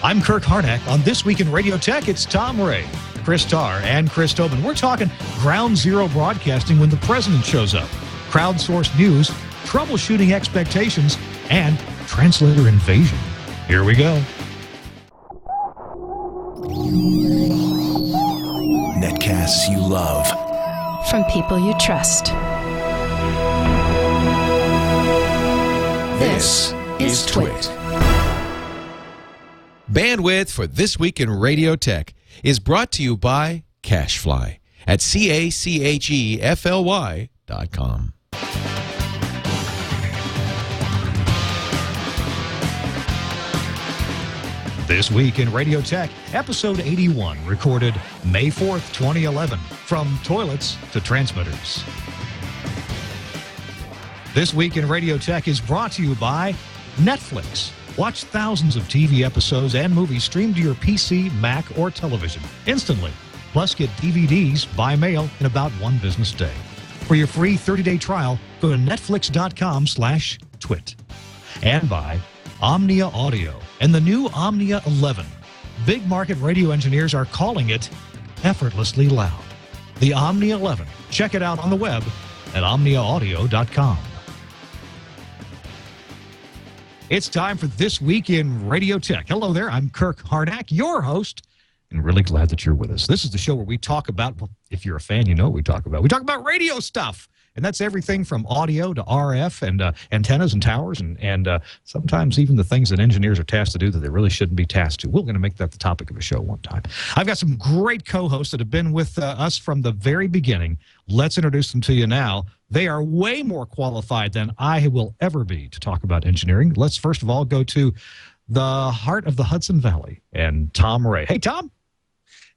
I'm Kirk Harnack. On This Week in Radio Tech, it's Tom Ray, Chris Tarr, and Chris Tobin. We're talking ground zero broadcasting when the president shows up, crowdsourced news, troubleshooting expectations, and Translator Invasion. Here we go. Netcasts you love. From people you trust. This is Twit. Bandwidth for This Week in Radio Tech is brought to you by Cachefly at CACHEFLY.com. This Week in Radio Tech, episode 81, recorded May 4th, 2011, from toilets to transmitters. This Week in Radio Tech is brought to you by Netflix. Watch thousands of TV episodes and movies streamed to your PC, Mac, or television instantly. Plus, get DVDs by mail in about one business day. For your free 30-day trial, go to netflix.com/twit. And by Omnia Audio and the new Omnia 11. Big market radio engineers are calling it effortlessly loud. The Omnia 11. Check it out on the web at omniaaudio.com. It's time for This Week in Radio Tech. Hello there, I'm Kirk Harnack, your host, and really glad that you're with us. This is the show where we talk about, well, if you're a fan, you know what we talk about. We talk about radio stuff, and that's everything from audio to RF and antennas and towers and sometimes even the things that engineers are tasked to do that they really shouldn't be tasked to. We're going to make that the topic of a show one time. I've got some great co-hosts that have been with us from the very beginning. Let's introduce them to you now. They are way more qualified than I will ever be to talk about engineering. Let's first of all go to the heart of the Hudson Valley and Tom Ray. Hey, Tom.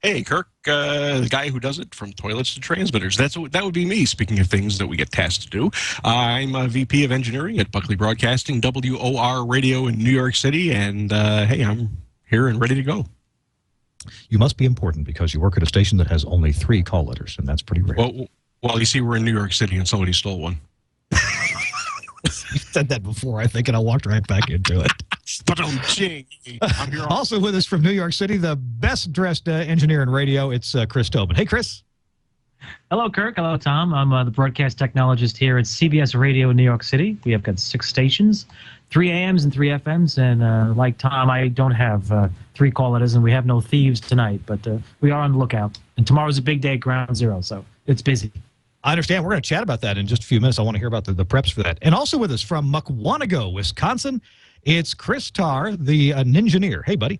Hey, Kirk, the guy who does it from toilets to transmitters. That would be me, speaking of things that we get tasked to do. I'm a VP of Engineering at Buckley Broadcasting, WOR Radio in New York City, and hey, I'm here and ready to go. You must be important because you work at a station that has only 3 call letters, and that's pretty rare. Well, you see, we're in New York City, and somebody stole one. You said that before, I think, and I walked right back into it. I'm here. Also with us from New York City, the best-dressed engineer in radio, it's Chris Tobin. Hey, Chris. Hello, Kirk. Hello, Tom. I'm the broadcast technologist here at CBS Radio in New York City. We have got 6 stations, 3 AMs and 3 FMs, and like Tom, I don't have 3 call letters, and we have no thieves tonight, but we are on the lookout. And tomorrow's a big day at Ground Zero, so it's busy. I understand. We're going to chat about that in just a few minutes. I want to hear about the preps for that. And also with us from Mukwonago, Wisconsin, it's Chris Tarr, the Ninjineer. Hey, buddy.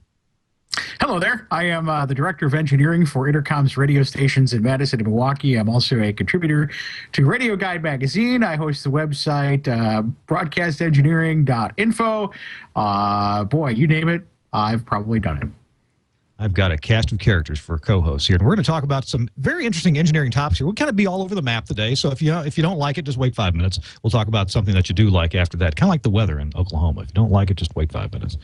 Hello there. I am the Director of Engineering for Intercom's radio stations in Madison and Milwaukee. I'm also a contributor to Radio Guide Magazine. I host the website broadcastengineering.info. Boy, you name it, I've probably done it. I've got a cast of characters for co-hosts here, and we're going to talk about some very interesting engineering topics here. We'll kind of be all over the map today, so if you don't like it, just wait 5 minutes. We'll talk about something that you do like after that, kind of like the weather in Oklahoma. If you don't like it, just wait 5 minutes.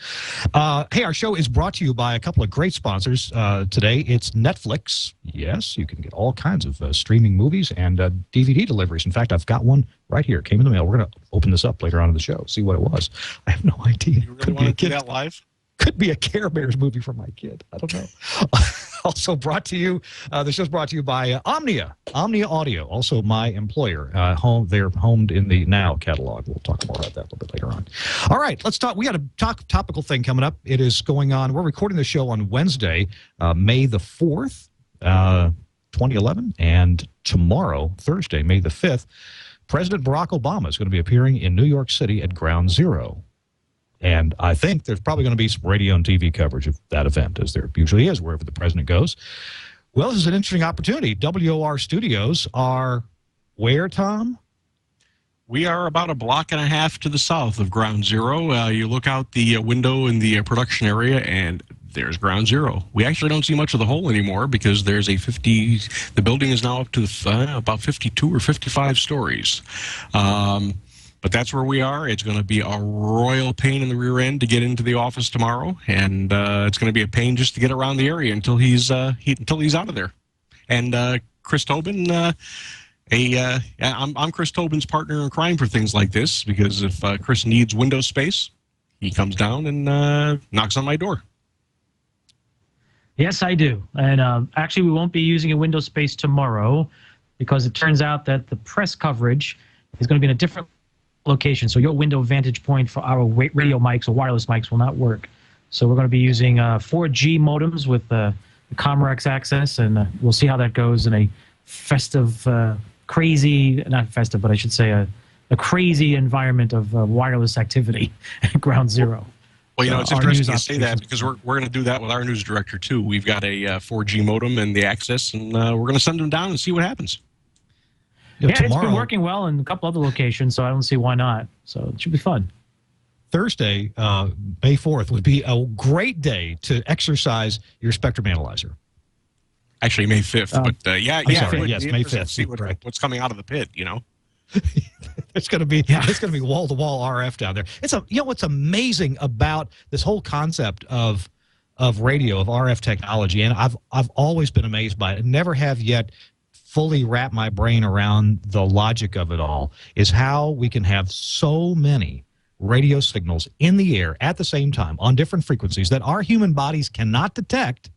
Hey, our show is brought to you by a couple of great sponsors today. It's Netflix. Yes, you can get all kinds of streaming movies and DVD deliveries. In fact, I've got one right here. It came in the mail. We're going to open this up later on in the show, see what it was. I have no idea. You really want to do that live? Could be a Care Bears movie for my kid. I don't know. Also brought to you, the show's brought to you by Omnia Audio, also my employer. They're homed in the Now catalog. We'll talk more about that a little bit later on. All right, let's talk. We got a topical thing coming up. It is going on. We're recording the show on Wednesday, May the 4th, 2011, and tomorrow, Thursday, May the 5th, President Barack Obama is going to be appearing in New York City at Ground Zero. And I think there's probably going to be some radio and TV coverage of that event, as there usually is wherever the president goes. Well, this is an interesting opportunity. WOR studios are where, Tom? We are about a block and a half to the south of Ground Zero. You look out the window in the production area, and there's Ground Zero. We actually don't see much of the hole anymore because there's the building is now up to about 52 or 55 stories. But that's where we are. It's going to be a royal pain in the rear end to get into the office tomorrow, and it's going to be a pain just to get around the area until he's out of there. And Chris Tobin, I'm Chris Tobin's partner in crime for things like this, because if Chris needs window space, he comes down and knocks on my door. Yes, I do. And actually, we won't be using a window space tomorrow because it turns out that the press coverage is going to be in a different location. So your window vantage point for our radio mics or wireless mics will not work. So we're going to be using 4G modems with the Comrex access, and we'll see how that goes in a festive, crazy, not festive, but I should say a crazy environment of wireless activity at Ground Zero. Well, you know, it's interesting you say that because we're going to do that with our news director, too. We've got a 4G modem and the access, and we're going to send them down and see what happens. Yeah, it's been working well in a couple other locations, so I don't see why not. So it should be fun. Thursday, May 4th, would be a great day to exercise your Spectrum Analyzer. Actually, May 5th, but yes, May 5th. See what's coming out of the pit, you know. It's going to be wall-to-wall RF down there. You know what's amazing about this whole concept of radio, of RF technology, and I've always been amazed by it. Never have yet fully wrapped my brain around the logic of it all, is how we can have so many radio signals in the air at the same time on different frequencies that our human bodies cannot detect,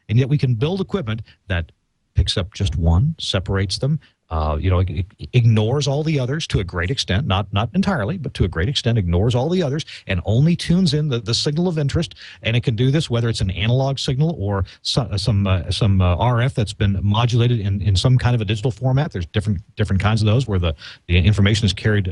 and yet we can build equipment that picks up just one, separates them, it ignores all the others to a great extent, not entirely, but to a great extent ignores all the others and only tunes in the signal of interest. And it can do this whether it's an analog signal or some RF that's been modulated in some kind of a digital format. There's different kinds of those where the information is carried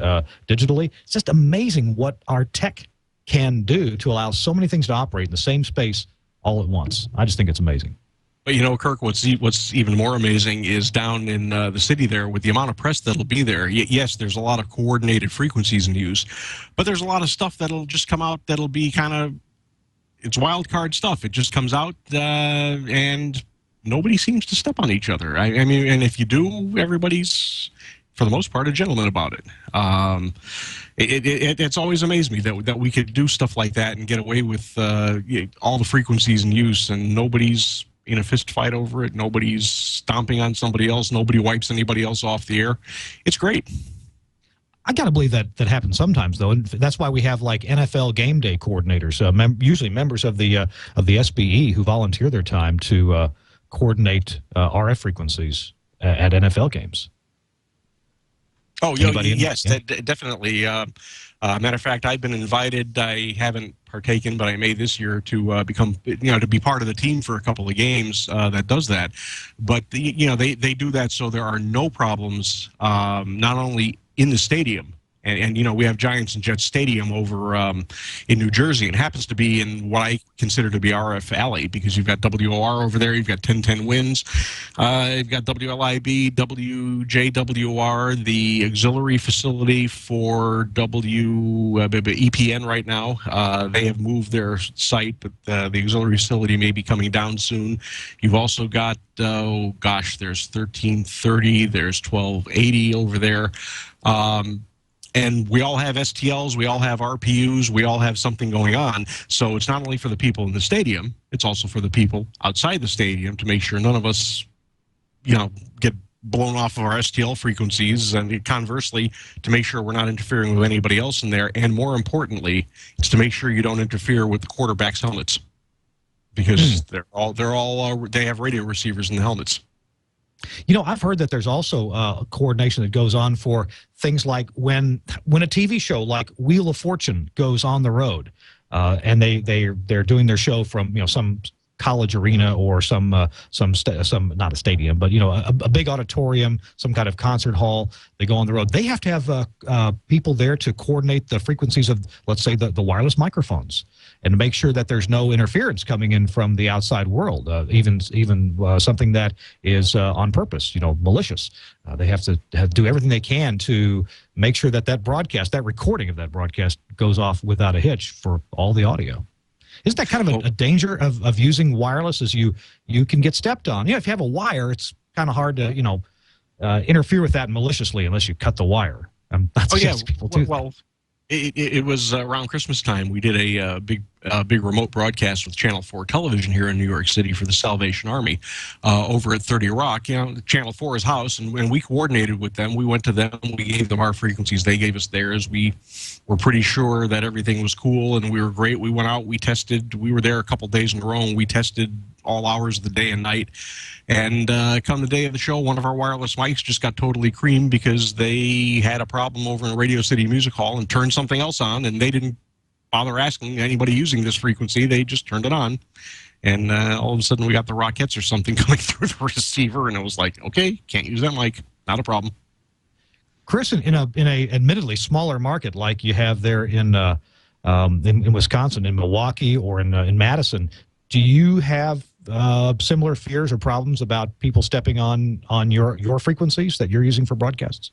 digitally. It's just amazing what our tech can do to allow so many things to operate in the same space all at once. I just think it's amazing. But, you know, Kirk, what's even more amazing is down in the city there with the amount of press that'll be there. Yes, there's a lot of coordinated frequencies in use, but there's a lot of stuff that'll just come out that'll be it's wild card stuff. It just comes out and nobody seems to step on each other. I mean, and if you do, everybody's, for the most part, a gentleman about it. It's always amazed me that we could do stuff like that and get away with all the frequencies in use, and nobody's in a fist fight over it. Nobody's stomping on somebody else. Nobody wipes anybody else off the air. It's great. I got to believe that happens sometimes, though, and that's why we have like NFL game day coordinators, usually members of the SBE who volunteer their time to coordinate RF frequencies at NFL games. Oh, yes, definitely. Matter of fact, I've been invited. I haven't partaken, but I may this year to to be part of the team for a couple of games that does that. But they do that so there are no problems, not only in the stadium. And we have Giants and Jets Stadium over in New Jersey. It happens to be in what I consider to be RF Alley, because you've got WOR over there, you've got 1010 Winds, you've got WLIB, WJWR, the auxiliary facility for EPN right now. They have moved their site, but the auxiliary facility may be coming down soon. You've also got, there's 1330, there's 1280 over there. And we all have STLs, we all have RPUs, we all have something going on. So it's not only for the people in the stadium, it's also for the people outside the stadium to make sure none of us, get blown off of our STL frequencies, and conversely, to make sure we're not interfering with anybody else in there. And more importantly, it's to make sure you don't interfere with the quarterback's helmets, because they have radio receivers in the helmets. I've heard that there's also coordination that goes on for things like when a TV show like Wheel of Fortune goes on the road, and they're doing their show from some college arena or some not a stadium, but a big auditorium, some kind of concert hall. They go on the road. They have to have people there to coordinate the frequencies of, let's say, the wireless microphones, and to make sure that there's no interference coming in from the outside world, even something that is on purpose, malicious. They have to do everything they can to make sure that broadcast, that recording of that broadcast, goes off without a hitch for all the audio. Isn't that kind of a danger of using wireless, as you can get stepped on? If you have a wire, it's kind of hard to interfere with that maliciously unless you cut the wire. People do. Well, it was around Christmas time. We did a big a big remote broadcast with Channel 4 television here in New York City for the Salvation Army over at 30 Rock. You know, Channel 4 is house, and we coordinated with them. We went to them. We gave them our frequencies. They gave us theirs. We were pretty sure that everything was cool, and we were great. We went out. We tested. We were there a couple days in a row, and we tested all hours of the day and night. And come the day of the show, one of our wireless mics just got totally creamed because they had a problem over in Radio City Music Hall and turned something else on, and they didn't bother asking anybody using this frequency. They just turned it on. And all of a sudden we got the Rockettes or something coming through the receiver, and it was like, okay, can't use that mic. Not a problem. Chris, in a admittedly smaller market like you have there in Wisconsin, in Milwaukee, or in Madison, do you have similar fears or problems about people stepping on your frequencies that you're using for broadcasts?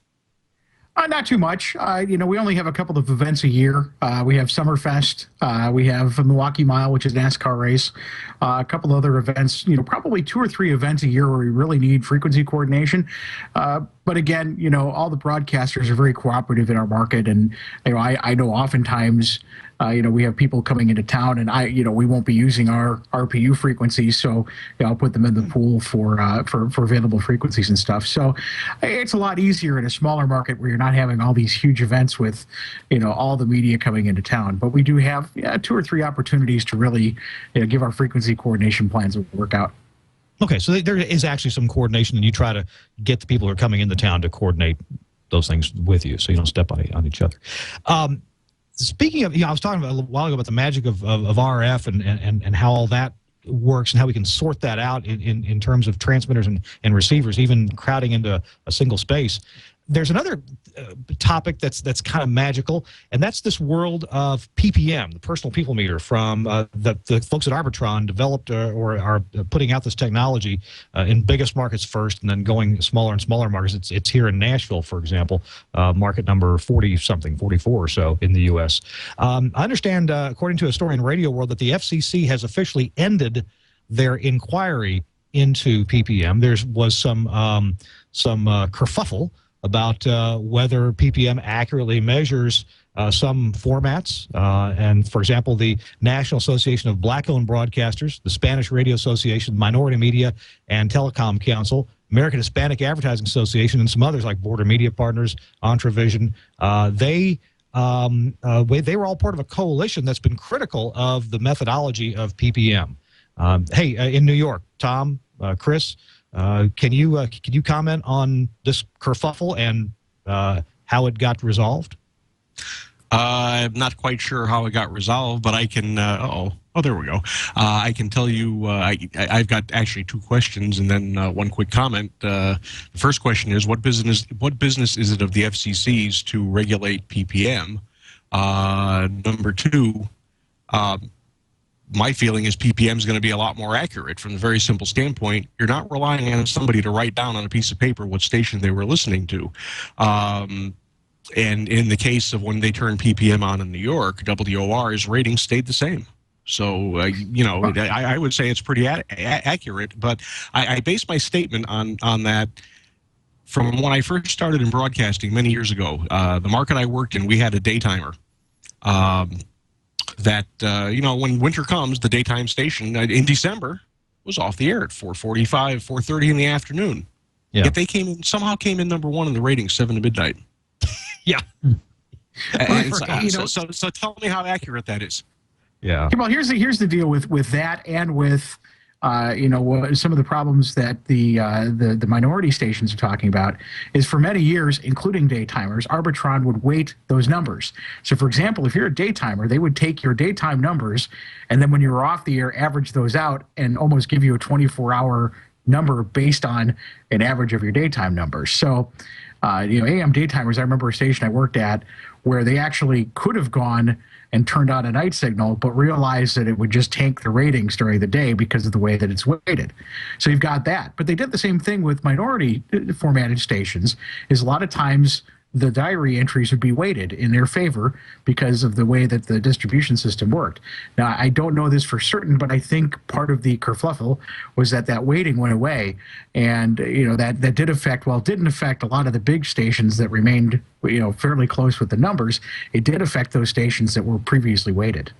Not too much. You know, we only have a couple of events a year. We have Summerfest. We have a Milwaukee Mile, which is a NASCAR race. A couple other events. You know, probably 2 or 3 events a year where we really need frequency coordination. But again, you know, all the broadcasters are very cooperative in our market, and you know, I know oftentimes, you know, we have people coming into town, and you know, we won't be using our RPU frequencies, so you know, I'll put them in the pool for available frequencies and stuff. So it's a lot easier in a smaller market where you're not having all these huge events with, you know, all the media coming into town. But we do have 2 or 3 opportunities to really, you know, give our frequency coordination plans a workout. Okay, so there is actually some coordination, and you try to get the people who are coming into town to coordinate those things with you, so you don't step on each other. Speaking of, you know, I was talking about a while ago about the magic of RF and how all that works and how we can sort that out in terms of transmitters and receivers, even crowding into a single space. There's another topic that's kind of magical, and that's this world of PPM, the personal people meter, from the folks at Arbitron developed or are putting out this technology in biggest markets first, and then going smaller and smaller markets. It's here in Nashville, for example, market number 40-something, 44 or so in the U.S. I understand, according to a story in Radio World, that the FCC has officially ended their inquiry into PPM. There was some kerfuffle about whether PPM accurately measures some formats. And, for example, the National Association of Black-Owned Broadcasters, the Spanish Radio Association, Minority Media and Telecom Council, American Hispanic Advertising Association, and some others like Border Media Partners, Entravision, they were all part of a coalition that's been critical of the methodology of PPM. Hey, in New York, Tom, Chris, can you comment on this kerfuffle and how it got resolved? I'm not quite sure how it got resolved, but I can. There we go. I can tell you. I've got actually 2 questions and then 1 quick comment. The first question is, what business is it of the FCC's to regulate PPM? Number 2. My feeling is PPM is going to be a lot more accurate from the very simple standpoint. You're not relying on somebody to write down on a piece of paper what station they were listening to. And in the case of when they turned PPM on in New York, WOR's rating stayed the same. So, you know, I would say it's pretty accurate. But I base my statement on that from when I first started in broadcasting many years ago. The market I worked in, we had a daytimer. That, you know, when winter comes, the daytime station in December was off the air at 4:45, 4:30 in the afternoon. Yeah. Yet they somehow came in number 1 in the ratings, 7 to midnight. Yeah. So tell me how accurate that is. Yeah. Well, here's the deal with that, and with you know, some of the problems that the minority stations are talking about is, for many years, including daytimers, Arbitron would weight those numbers. So, for example, if you're a daytimer, they would take your daytime numbers, and then when you were off the air, average those out and almost give you a 24-hour number based on an average of your daytime numbers. So, you know, AM daytimers, I remember a station I worked at where they actually could have gone and turned on a night signal, but realized that it would just tank the ratings during the day because of the way that it's weighted. So you've got that. But they did the same thing with minority formatted stations, is a lot of times the diary entries would be weighted in their favor because of the way that the distribution system worked. Now, I don't know this for certain, but I think part of the kerfluffle was that weighting went away. And, you know, that did affect, well, it didn't affect a lot of the big stations that remained, you know, fairly close with the numbers. It did affect those stations that were previously weighted.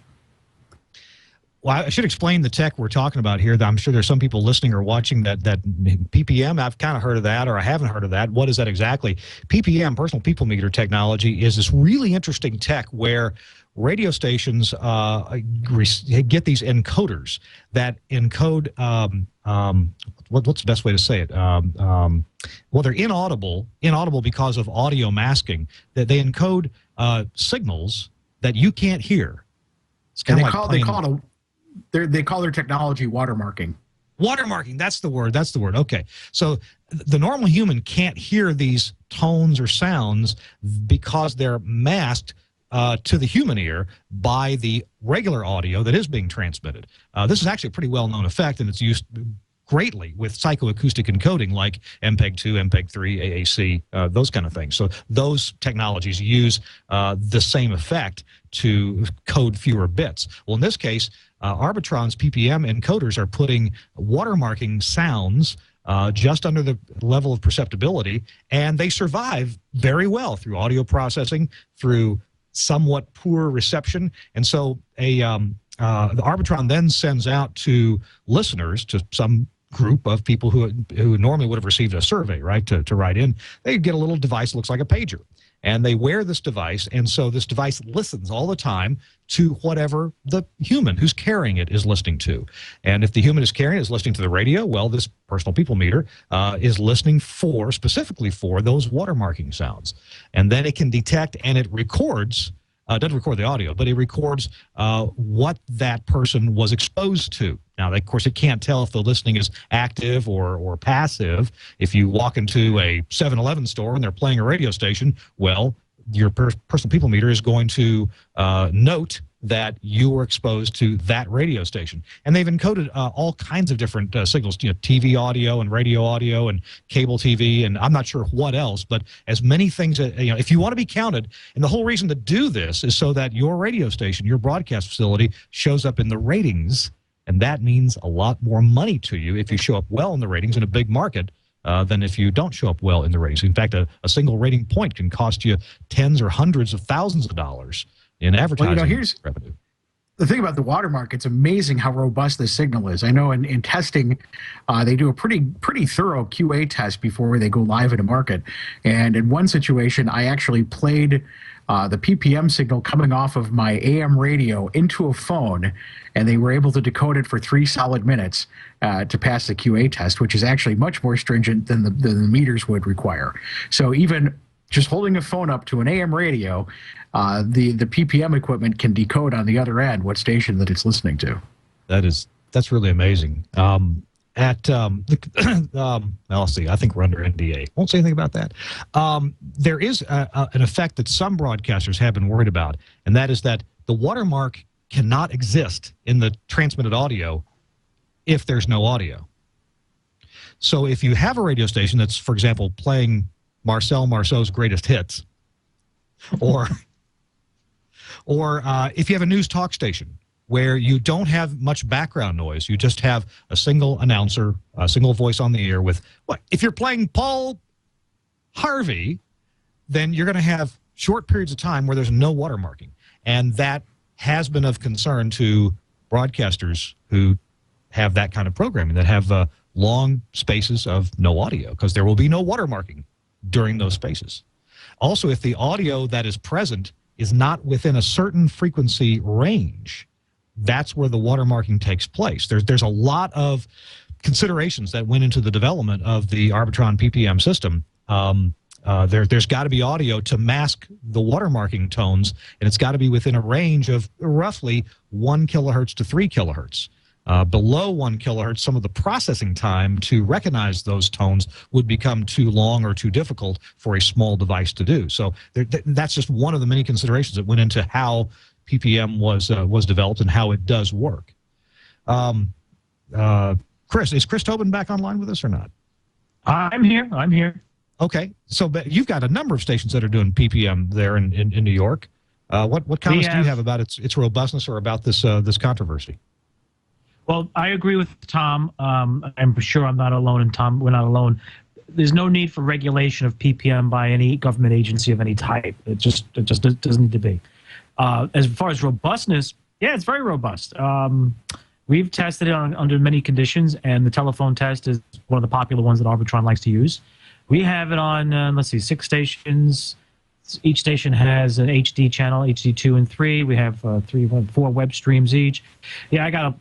Well, I should explain the tech we're talking about here. I'm sure there's some people listening or watching that PPM. I've kind of heard of that, or I haven't heard of that. What is that exactly? PPM, personal people meter technology, is this really interesting tech where radio stations get these encoders that encode. What's the best way to say it? Well, they're inaudible because of audio masking. That they encode signals that you can't hear. It's kind of like they call their technology watermarking. Watermarking, that's the word. Okay. So the normal human can't hear these tones or sounds because they're masked to the human ear by the regular audio that is being transmitted. This is actually a pretty well-known effect, and it's used greatly with psychoacoustic encoding like MPEG-2, MPEG-3, AAC, those kind of things. So those technologies use the same effect to code fewer bits. Well, in this case, Arbitron's PPM encoders are putting watermarking sounds just under the level of perceptibility, and they survive very well through audio processing, through somewhat poor reception. And so the Arbitron then sends out to listeners, to some group of people who normally would have received a survey, right, to write in. They get a little device that looks like a pager, and they wear this device, and so this device listens all the time to whatever the human who's carrying it is listening to. And if the human is carrying it is listening to the radio, well, this personal people meter is listening specifically for those watermarking sounds. And then it can detect, and it records, doesn't record the audio, but it records what that person was exposed to. Now, of course, it can't tell if the listening is active or passive. If you walk into a 7-Eleven store and they're playing a radio station, well, your personal people meter is going to note that you were exposed to that radio station. And they've encoded all kinds of different signals, TV audio and radio audio and cable TV, and I'm not sure what else, but as many things, if you want to be counted, and the whole reason to do this is so that your radio station, your broadcast facility, shows up in the ratings, and that means a lot more money to you if you show up well in the ratings in a big market than if you don't show up well in the ratings. In fact, a single rating point can cost you tens or hundreds of thousands of dollars in advertising here's revenue. The thing about the watermark, it's amazing how robust this signal is. I know in testing, they do a pretty thorough QA test before they go live in a market. And in one situation, I actually played the PPM signal coming off of my AM radio into a phone, and they were able to decode it for 3 solid minutes to pass the QA test, which is actually much more stringent than the meters would require. So even just holding a phone up to an AM radio, the PPM equipment can decode on the other end what station that it's listening to. That's really amazing. Let's see, I think we're under NDA. Won't say anything about that. There is an effect that some broadcasters have been worried about, and that is that the watermark cannot exist in the transmitted audio if there's no audio. So if you have a radio station that's, for example, playing Marcel Marceau's greatest hits, or if you have a news talk station where you don't have much background noise, you just have a single announcer, a single voice on the air with, if you're playing Paul Harvey, then you're going to have short periods of time where there's no watermarking. And that has been of concern to broadcasters who have that kind of programming, that have long spaces of no audio, because there will be no watermarking during those spaces. Also, if the audio that is present is not within a certain frequency range, that's where the watermarking takes place. There's a lot of considerations that went into the development of the Arbitron PPM system. There's got to be audio to mask the watermarking tones, and it's got to be within a range of roughly 1 kilohertz to 3 kilohertz. Below 1 kilohertz, some of the processing time to recognize those tones would become too long or too difficult for a small device to do. So that's just one of the many considerations that went into how PPM was developed and how it does work. Chris, is Chris Tobin back online with us or not? I'm here. Okay, so but you've got a number of stations that are doing PPM there in New York. What comments do you have about its robustness or about this controversy? Well, I agree with Tom. I'm sure I'm not alone, and Tom, we're not alone. There's no need for regulation of PPM by any government agency of any type. It just doesn't need to be. As far as robustness, Yeah, it's very robust. We've tested it under many conditions, and the telephone test is one of the popular ones that Arbitron likes to use. We have it on, let's see, 6 stations. Each station has an HD channel, HD 2 and 3. We have 4 web streams each. Yeah, I got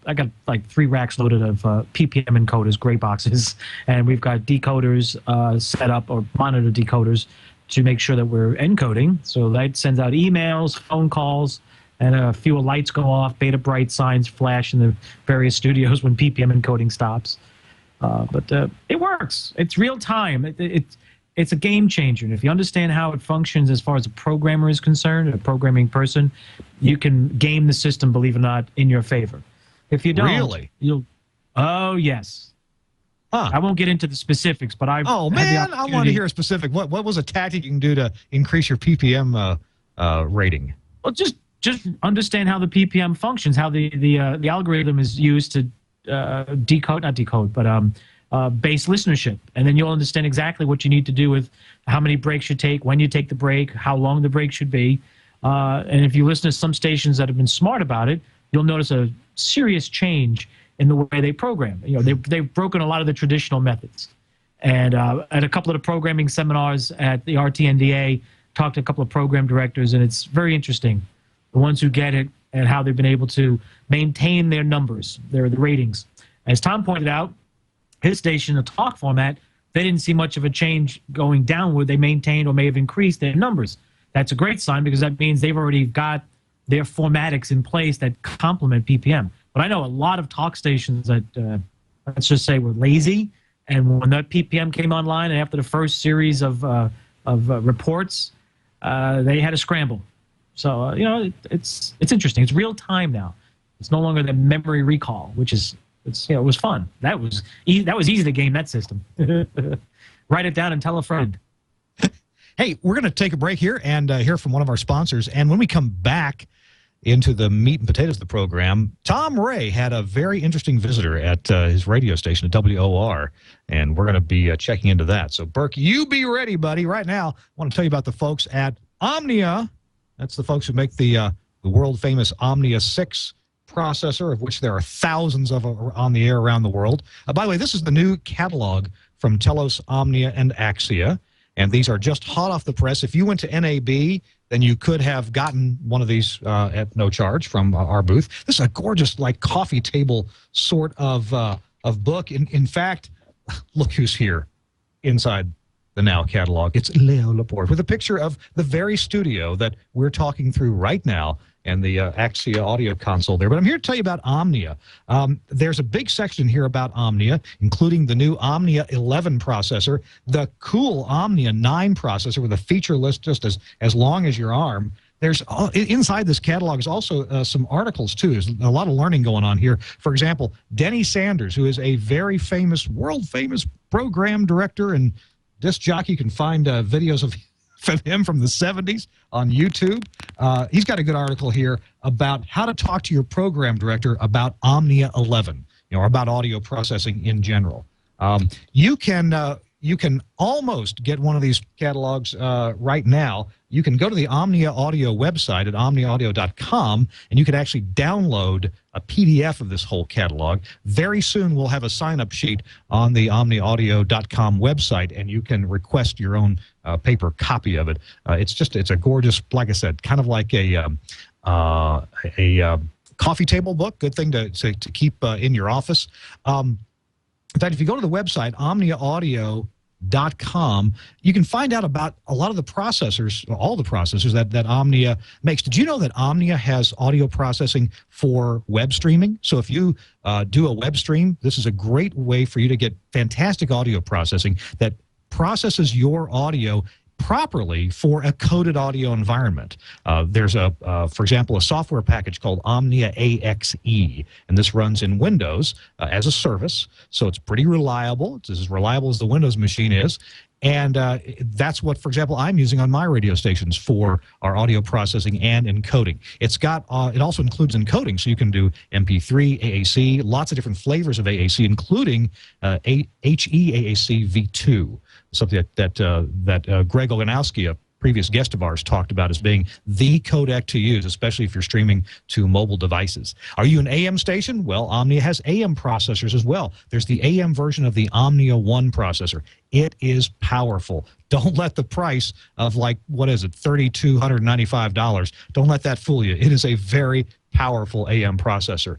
like 3 racks loaded of PPM encoders, gray boxes, and we've got decoders set up, or monitor decoders, to make sure that we're encoding. So that sends out emails, phone calls, and a few lights go off, beta bright signs flash in the various studios when PPM encoding stops. But it works. It's real time. It's a game changer. And if you understand how it functions as far as a programmer is concerned, a programming person, you can game the system, believe it or not, in your favor. If you don't, Really? you'll... Oh, yes. Huh. I won't get into the specifics, but I've Oh, had the man, I want to hear a specific. What was a tactic you can do to increase your PPM rating? Well, just understand how the PPM functions, how the algorithm is used to base listenership, and then you'll understand exactly what you need to do with how many breaks you take, when you take the break, how long the break should be. And if you listen to some stations that have been smart about it, you'll notice a serious change in the way they program. You know, they've broken a lot of the traditional methods. And at a couple of the programming seminars at the RTNDA, talked to a couple of program directors, and it's very interesting, the ones who get it and how they've been able to maintain their numbers, the ratings. As Tom pointed out, his station, the talk format, they didn't see much of a change going downward. They maintained or may have increased their numbers. That's a great sign, because that means they've already got their formatics in place that complement PPM. But I know a lot of talk stations that, let's just say, were lazy, and when that PPM came online, and after the first series of reports, they had a scramble. So, you know, it's interesting. It's real time now. It's no longer the memory recall, which is... it was fun. That was easy to game that system. Write it down and tell a friend. Hey, we're going to take a break here and hear from one of our sponsors. And when we come back into the meat and potatoes of the program, Tom Ray had a very interesting visitor at his radio station at WOR, and we're going to be checking into that. So, Burke, you be ready, buddy. Right now, I want to tell you about the folks at Omnia. That's the folks who make the world-famous Omnia 6 processor, of which there are thousands of on the air around the world. By the way, this is the new catalog from Telos, Omnia, and Axia, and these are just hot off the press. If you went to NAB, then you could have gotten one of these at no charge from our booth. This is a gorgeous, like, coffee table sort of book. In fact, look who's here inside the Now catalog. It's Leo Laporte with a picture of the very studio that we're talking through right now, and the Axia audio console there. But I'm here to tell you about Omnia. There's a big section here about Omnia, including the new Omnia 11 processor, the cool Omnia 9 processor with a feature list just as long as your arm. There's inside this catalog is also some articles, too. There's a lot of learning going on here. For example, Denny Sanders, who is a very famous, world-famous program director and disc jockey. You can find videos of him from the 70s on YouTube. He's got a good article here about how to talk to your program director about Omnia 11, or about audio processing in general. You can almost get one of these catalogs right now. You can go to the Omnia Audio website at omniaudio.com, and you can actually download a PDF of this whole catalog. Very soon we'll have a sign-up sheet on the omniaudio.com website, and you can request your own paper copy of it. It's a gorgeous, like I said, kind of like a coffee table book. Good thing to keep in your office. In fact, if you go to the website, omniaudio.com, you can find out about a lot of the processors, all the processors that Omnia makes. Did you know that Omnia has audio processing for web streaming? So if you do a web stream, this is a great way for you to get fantastic audio processing that processes your audio properly for a coded audio environment. There's for example, a software package called Omnia AXE, and this runs in Windows as a service, so it's pretty reliable. It's as reliable as the Windows machine is, and that's what, for example, I'm using on my radio stations for our audio processing and encoding. It's got it also includes encoding, so you can do MP3, AAC, lots of different flavors of AAC, including HEAAC V2. Something that Greg Oganowski, previous guest of ours talked about as being the codec to use, especially if you're streaming to mobile devices. Are you an AM station? Well, Omnia has AM processors as well. There's the AM version of the Omnia 1 processor. It is powerful. Don't let the price of, like, what is it, $3,295, don't let that fool you. It is a very powerful AM processor.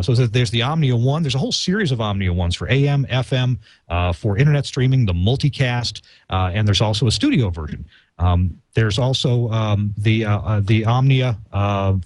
So there's the Omnia 1. There's a whole series of Omnia 1s for AM, FM, for internet streaming, the multicast, and there's also a studio version. There's also the Omnia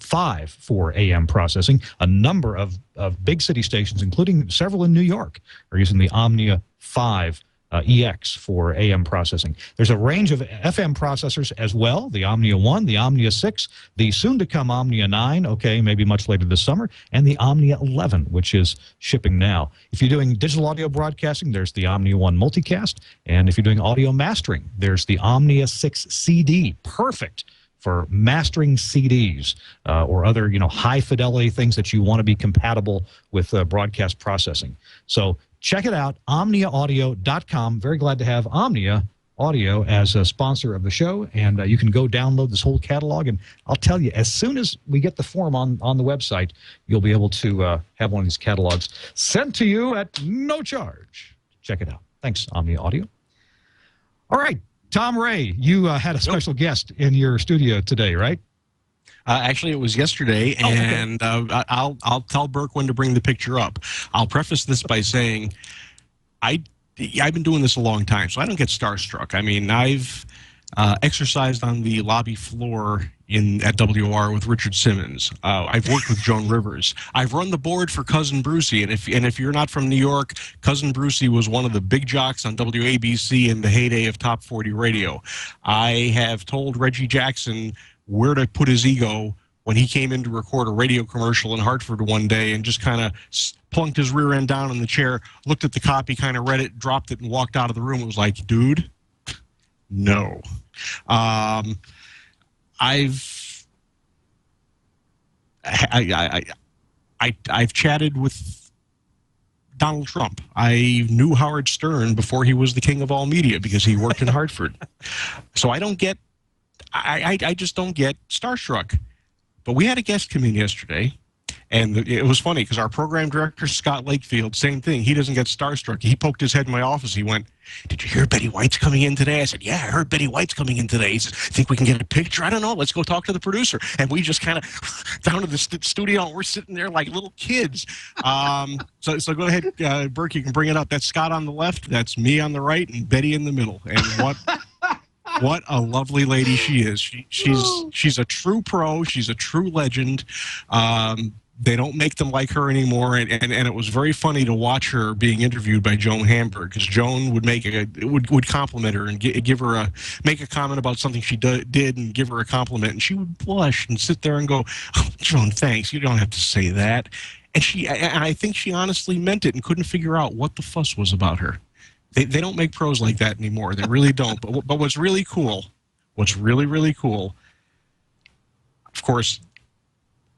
5 for AM processing. A number of big city stations, including several in New York, are using the Omnia 5 EX for AM processing. There's a range of FM processors as well, the Omnia 1, the Omnia 6, the soon-to-come Omnia 9, okay, maybe much later this summer, and the Omnia 11, which is shipping now. If you're doing digital audio broadcasting, there's the Omnia 1 multicast, and if you're doing audio mastering, there's the Omnia 6 CD, perfect for mastering CDs or other, high-fidelity things that you want to be compatible with broadcast processing. So check it out, OmniaAudio.com. Very glad to have Omnia Audio as a sponsor of the show, and you can go download this whole catalog. And I'll tell you, as soon as we get the form on the website, you'll be able to have one of these catalogs sent to you at no charge. Check it out. Thanks, Omnia Audio. All right, Tom Ray, you had a special guest in your studio today, right? Actually, it was yesterday, and I'll tell Burke when to bring the picture up. I'll preface this by saying I've been doing this a long time, so I don't get starstruck. I mean, I've exercised on the lobby floor at WR with Richard Simmons. I've worked with Joan Rivers. I've run the board for Cousin Brucey, and if you're not from New York, Cousin Brucey was one of the big jocks on WABC in the heyday of Top 40 radio. I have told Reggie Jackson where to put his ego when he came in to record a radio commercial in Hartford one day and just kind of plunked his rear end down in the chair, looked at the copy, kind of read it, dropped it, and walked out of the room. It was like, dude, no. I've chatted with Donald Trump. I knew Howard Stern before he was the king of all media because he worked in Hartford. So I just don't get starstruck. But we had a guest come in yesterday, and it was funny because our program director, Scott Lakefield, same thing. He doesn't get starstruck. He poked his head in my office. He went, "Did you hear Betty White's coming in today?" I said, "Yeah, I heard Betty White's coming in today." He said, "Think we can get a picture?" "I don't know. Let's go talk to the producer." And we just kind of down to the studio, and we're sitting there like little kids. So go ahead, Burke, you can bring it up. That's Scott on the left. That's me on the right, and Betty in the middle. And what a lovely lady she is. She's a true pro. She's a true legend. They don't make them like her anymore, and it was very funny to watch her being interviewed by Joan Hamburg, because Joan would would compliment her and give her make a comment about something she did and give her a compliment, and she would blush and sit there and go, "Oh, Joan, thanks. You don't have to say that." And I think she honestly meant it and couldn't figure out what the fuss was about her. They don't make pros like that anymore. They really don't. But what's really cool, really cool, of course,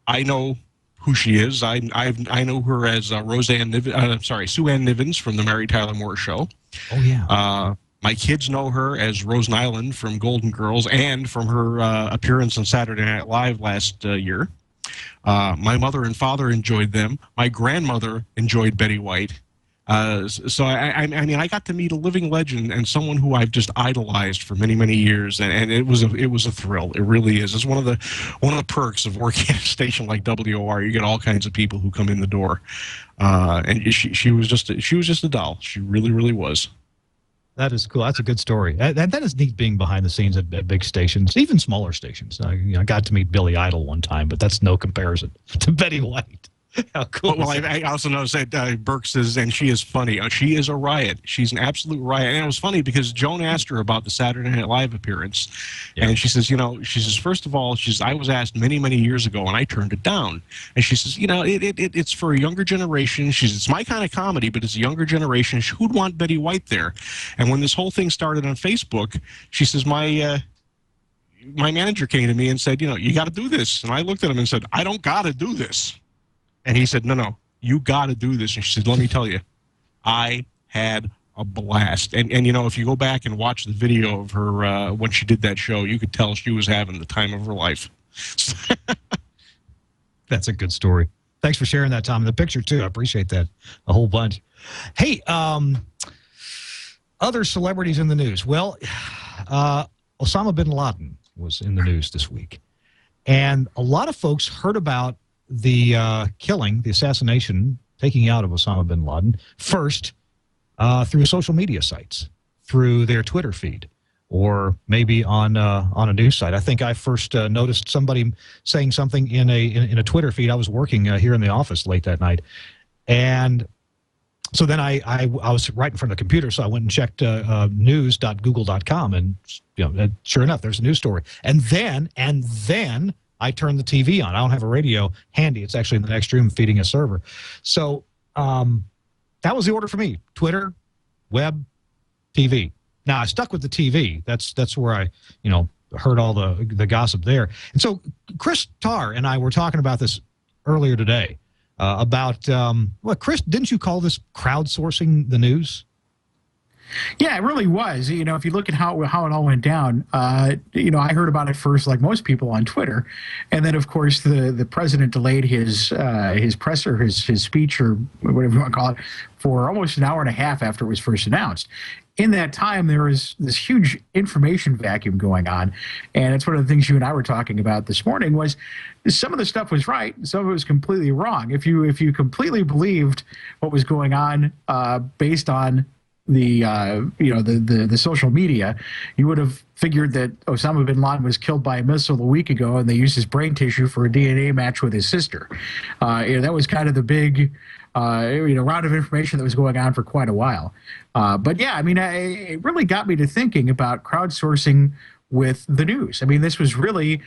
I know who she is. I know her as Sue Ann Nivens from the Mary Tyler Moore Show. Oh, yeah. My kids know her as Rose Nyland from Golden Girls and from her appearance on Saturday Night Live last year. My mother and father enjoyed them. My grandmother enjoyed Betty White. So I mean, I got to meet a living legend and someone who I've just idolized for many, many years, and it was a thrill. It really is. It's one of the perks of working at a station like WOR. You get all kinds of people who come in the door, and she was just a doll. She really, really was. That is cool. That's a good story. That is neat, being behind the scenes at big stations, even smaller stations. I got to meet Billy Idol one time, but that's no comparison to Betty White. How cool. Well, I also noticed that Burke says, and she is funny. She is a riot. She's an absolute riot. And it was funny because Joan asked her about the Saturday Night Live appearance. Yeah. And she says, first of all, I was asked many, many years ago, and I turned it down. And she says, it's for a younger generation. It's my kind of comedy, but it's a younger generation. Who'd want Betty White there? And when this whole thing started on Facebook, she says, my manager came to me and said, you got to do this. And I looked at him and said, I don't got to do this. And he said, no, you got to do this. And she said, let me tell you, I had a blast. And if you go back and watch the video of her when she did that show, you could tell she was having the time of her life. That's a good story. Thanks for sharing that, Tom. And the picture, too. I appreciate that a whole bunch. Hey, other celebrities in the news. Well, Osama bin Laden was in the news this week. And a lot of folks heard about the killing, the assassination, taking out of Osama bin Laden first through social media sites, through their Twitter feed, or maybe on a news site. I think I first noticed somebody saying something in a Twitter feed. I was working here in the office late that night, and so then I was right in front of the computer, so I went and checked news.google.com, and sure enough, there's a news story. And then I turned the TV on. I don't have a radio handy. It's actually in the next room feeding a server. So that was the order for me: Twitter, web, TV. Now I stuck with the TV. That's where I heard all the gossip there. And so Chris Tarr and I were talking about this earlier today about Chris, didn't you call this crowdsourcing the news? Yeah, it really was. If you look at how it all went down, I heard about it first, like most people, on Twitter, and then of course the president delayed his presser, his speech, or whatever you want to call it, for almost an hour and a half after it was first announced. In that time, there was this huge information vacuum going on, and it's one of the things you and I were talking about this morning. Was some of the stuff was right, some of it was completely wrong. If you completely believed what was going on based on the social media, you would have figured that Osama bin Laden was killed by a missile a week ago, and they used his brain tissue for a DNA match with his sister. That was kind of the big round of information that was going on for quite a while. But yeah, it really got me to thinking about crowdsourcing with the news. This was really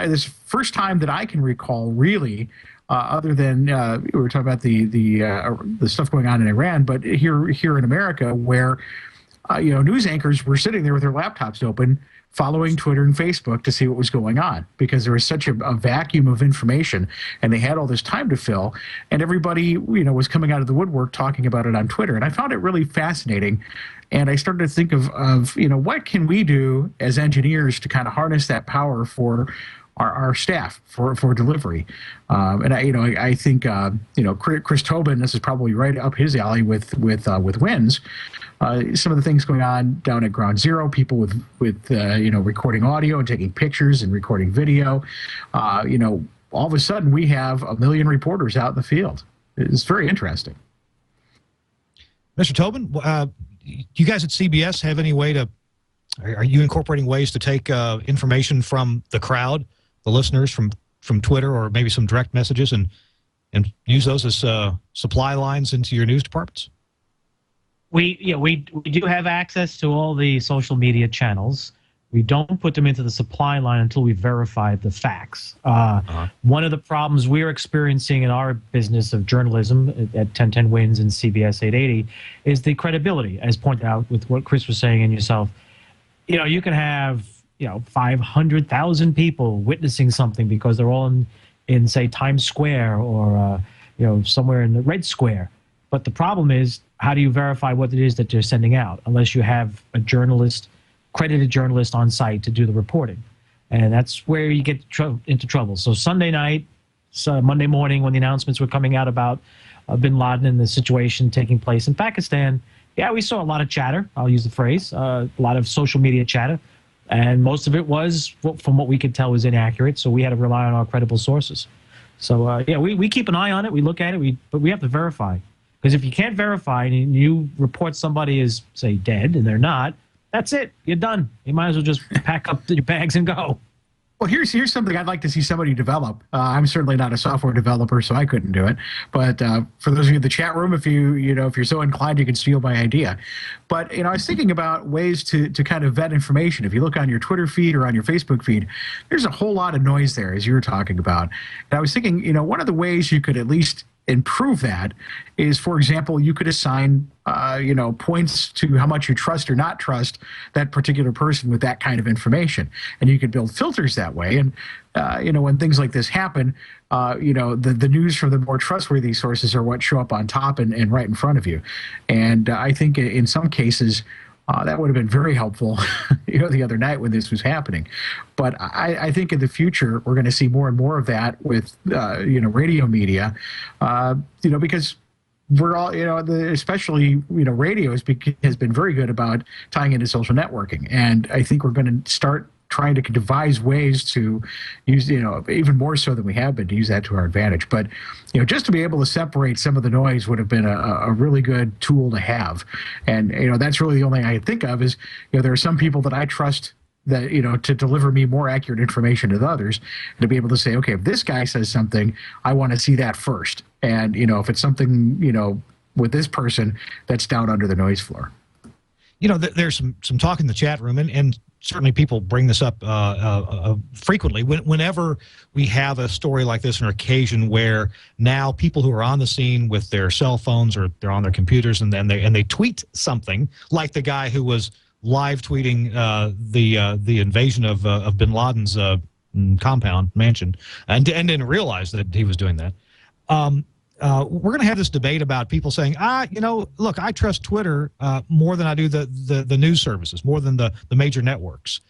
this first time that I can recall, really, other than we were talking about the stuff going on in Iran, but here in America, where news anchors were sitting there with their laptops open, following Twitter and Facebook to see what was going on, because there was such a vacuum of information, and they had all this time to fill, and everybody was coming out of the woodwork talking about it on Twitter. And I found it really fascinating, and I started to think of what can we do as engineers to kind of harness that power for our staff for delivery. And I think Chris Tobin, this is probably right up his alley with WINS. Some of the things going on down at Ground Zero, people with recording audio and taking pictures and recording video. All of a sudden we have 1 million reporters out in the field. It's very interesting. Mr. Tobin, you guys at CBS have any way to? Are you incorporating ways to take information from the crowd, the listeners, from Twitter, or maybe some direct messages, and use those as supply lines into your news departments? We do have access to all the social media channels. We don't put them into the supply line until we've verified the facts. One of the problems we're experiencing in our business of journalism at 1010 WINS and CBS 880 is the credibility, as pointed out with what Chris was saying and yourself. You can have 500,000 people witnessing something because they're all in say Times Square or somewhere in the Red Square. But the problem is, how do you verify what it is that they're sending out unless you have a credited journalist on site to do the reporting? And that's where you get into trouble. So Sunday night, Monday morning, when the announcements were coming out about bin Laden and the situation taking place in Pakistan, yeah, we saw a lot of chatter. I'll use the phrase, a lot of social media chatter. And most of it was, from what we could tell, was inaccurate. So we had to rely on our credible sources. So, we keep an eye on it. We look at it, but we have to verify. Because if you can't verify and you report somebody is, say, dead, and they're not, that's it. You're done. You might as well just pack up your bags and go. Well, here's something I'd like to see somebody develop. I'm certainly not a software developer, so I couldn't do it. But for those of you in the chat room, if you're so inclined, you can steal my idea. But I was thinking about ways to kind of vet information. If you look on your Twitter feed or on your Facebook feed, there's a whole lot of noise there, as you were talking about. And I was thinking, one of the ways you could at least improve that is, for example, you could assign points to how much you trust or not trust that particular person with that kind of information, and you could build filters that way. And when things like this happen, the news from the more trustworthy sources are what show up on top and right in front of you. And I think in some cases that would have been very helpful, the other night when this was happening. But I think in the future we're going to see more and more of that with radio media, because we're all, especially radio has been very good about tying into social networking, and I think we're going to start trying to devise ways to use, even more so than we have been, to use that to our advantage. But, just to be able to separate some of the noise would have been a really good tool to have. And, that's really the only thing I think of is, there are some people that I trust that, to deliver me more accurate information to others, and to be able to say, okay, if this guy says something, I want to see that first. And, if it's something, with this person, that's down under the noise floor. There's some talk in the chat room, and certainly people bring this up frequently. Whenever we have a story like this, an occasion where now people who are on the scene with their cell phones or they're on their computers, and then they tweet something, like the guy who was live tweeting the invasion of Bin Laden's compound mansion, and didn't realize that he was doing that. We're going to have this debate about people saying, look, I trust Twitter more than I do the news services, more than the major networks.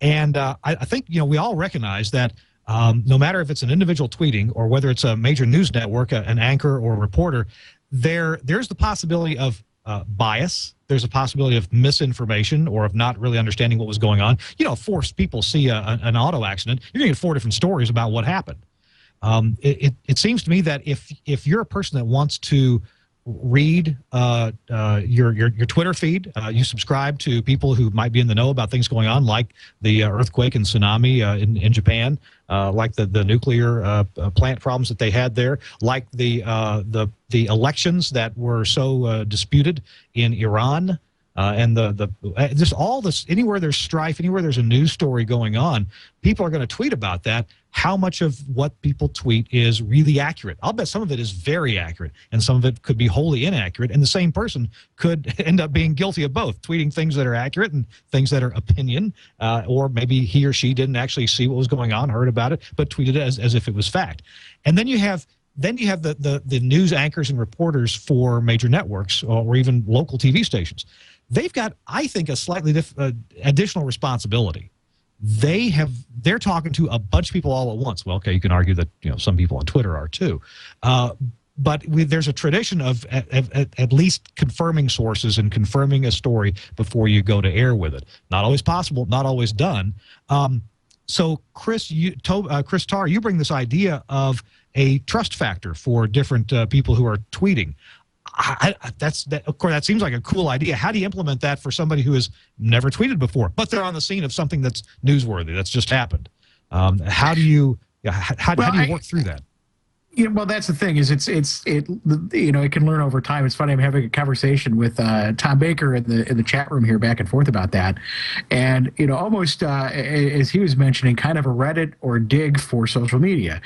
And I think, we all recognize that no matter if it's an individual tweeting or whether it's a major news network, an anchor or a reporter, there's the possibility of bias. There's a possibility of misinformation or of not really understanding what was going on. Four people see an auto accident, you're going to get 4 different stories about what happened. It seems to me that if you're a person that wants to read your Twitter feed, you subscribe to people who might be in the know about things going on, like the earthquake and tsunami in Japan, like the nuclear plant problems that they had there, like the elections that were so disputed in Iran. And just all this, anywhere there's strife, anywhere there's a news story going on, people are going to tweet about that. How much of what people tweet is really accurate? I'll bet some of it is very accurate, and some of it could be wholly inaccurate, and the same person could end up being guilty of both, tweeting things that are accurate and things that are opinion, or maybe he or she didn't actually see what was going on, heard about it, but tweeted it as if it was fact. And then you have the news anchors and reporters for major networks or even local TV stations. They've got, I think, a slightly additional responsibility. They're talking to a bunch of people all at once. Well, okay, you can argue that some people on Twitter are too, but there's a tradition of at least confirming sources and confirming a story before you go to air with it. Not always possible, not always done. So, Chris Tarr, you bring this idea of a trust factor for different people who are tweeting. Of course, that seems like a cool idea. How do you implement that for somebody who has never tweeted before, but they're on the scene of something that's newsworthy, that's just happened? How do you work through that? Well, that's the thing, is it can learn over time. It's funny, I'm having a conversation with Tom Baker in the chat room here, back and forth about that, and almost as he was mentioning, kind of a Reddit or dig for social media,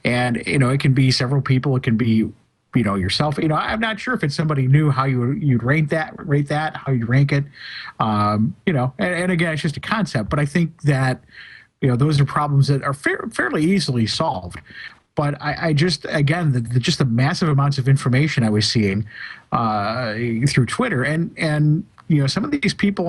and it can be several people, it can be yourself. I'm not sure if it's somebody new, how you'd rate that, how you rank it. And again, it's just a concept, but I think that those are problems that are fairly easily solved. But I just, again, the massive amounts of information I was seeing through Twitter, and some of these people,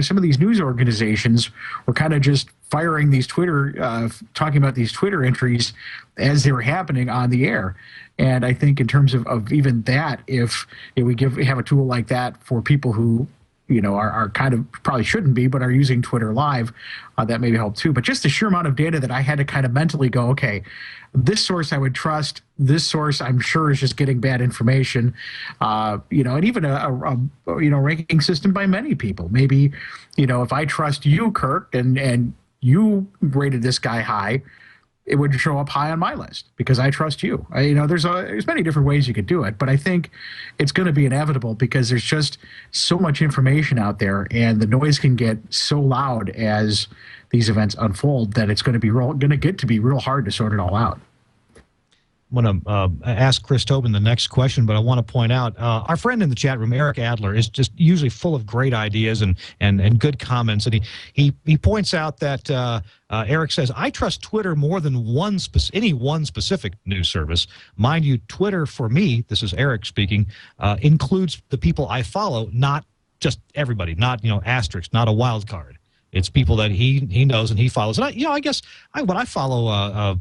some of these news organizations were kind of just firing these talking about these Twitter entries as they were happening on the air. And I think in terms of even that, if we have a tool like that for people who are kind of, probably shouldn't be, but are using Twitter Live, that maybe help too. But just the sheer amount of data that I had to kind of mentally go, okay, this source I would trust, this source I'm sure is just getting bad information, and even a ranking system by many people. Maybe, if I trust you, Kirk, and you rated this guy high, it would show up high on my list because I trust you. There's many different ways you could do it, but I think it's going to be inevitable because there's just so much information out there, and the noise can get so loud as these events unfold that it's going to get to be real hard to sort it all out. want to ask Chris Tobin the next question, but I want to point out our friend in the chat room, Eric Adler, is just usually full of great ideas and good comments. And he points out that Eric says, I trust Twitter more than any one specific news service. Mind you, Twitter for me, this is Eric speaking, includes the people I follow, not just everybody, not asterisk, not a wild card. It's people that he knows and he follows. And I guess what I follow, I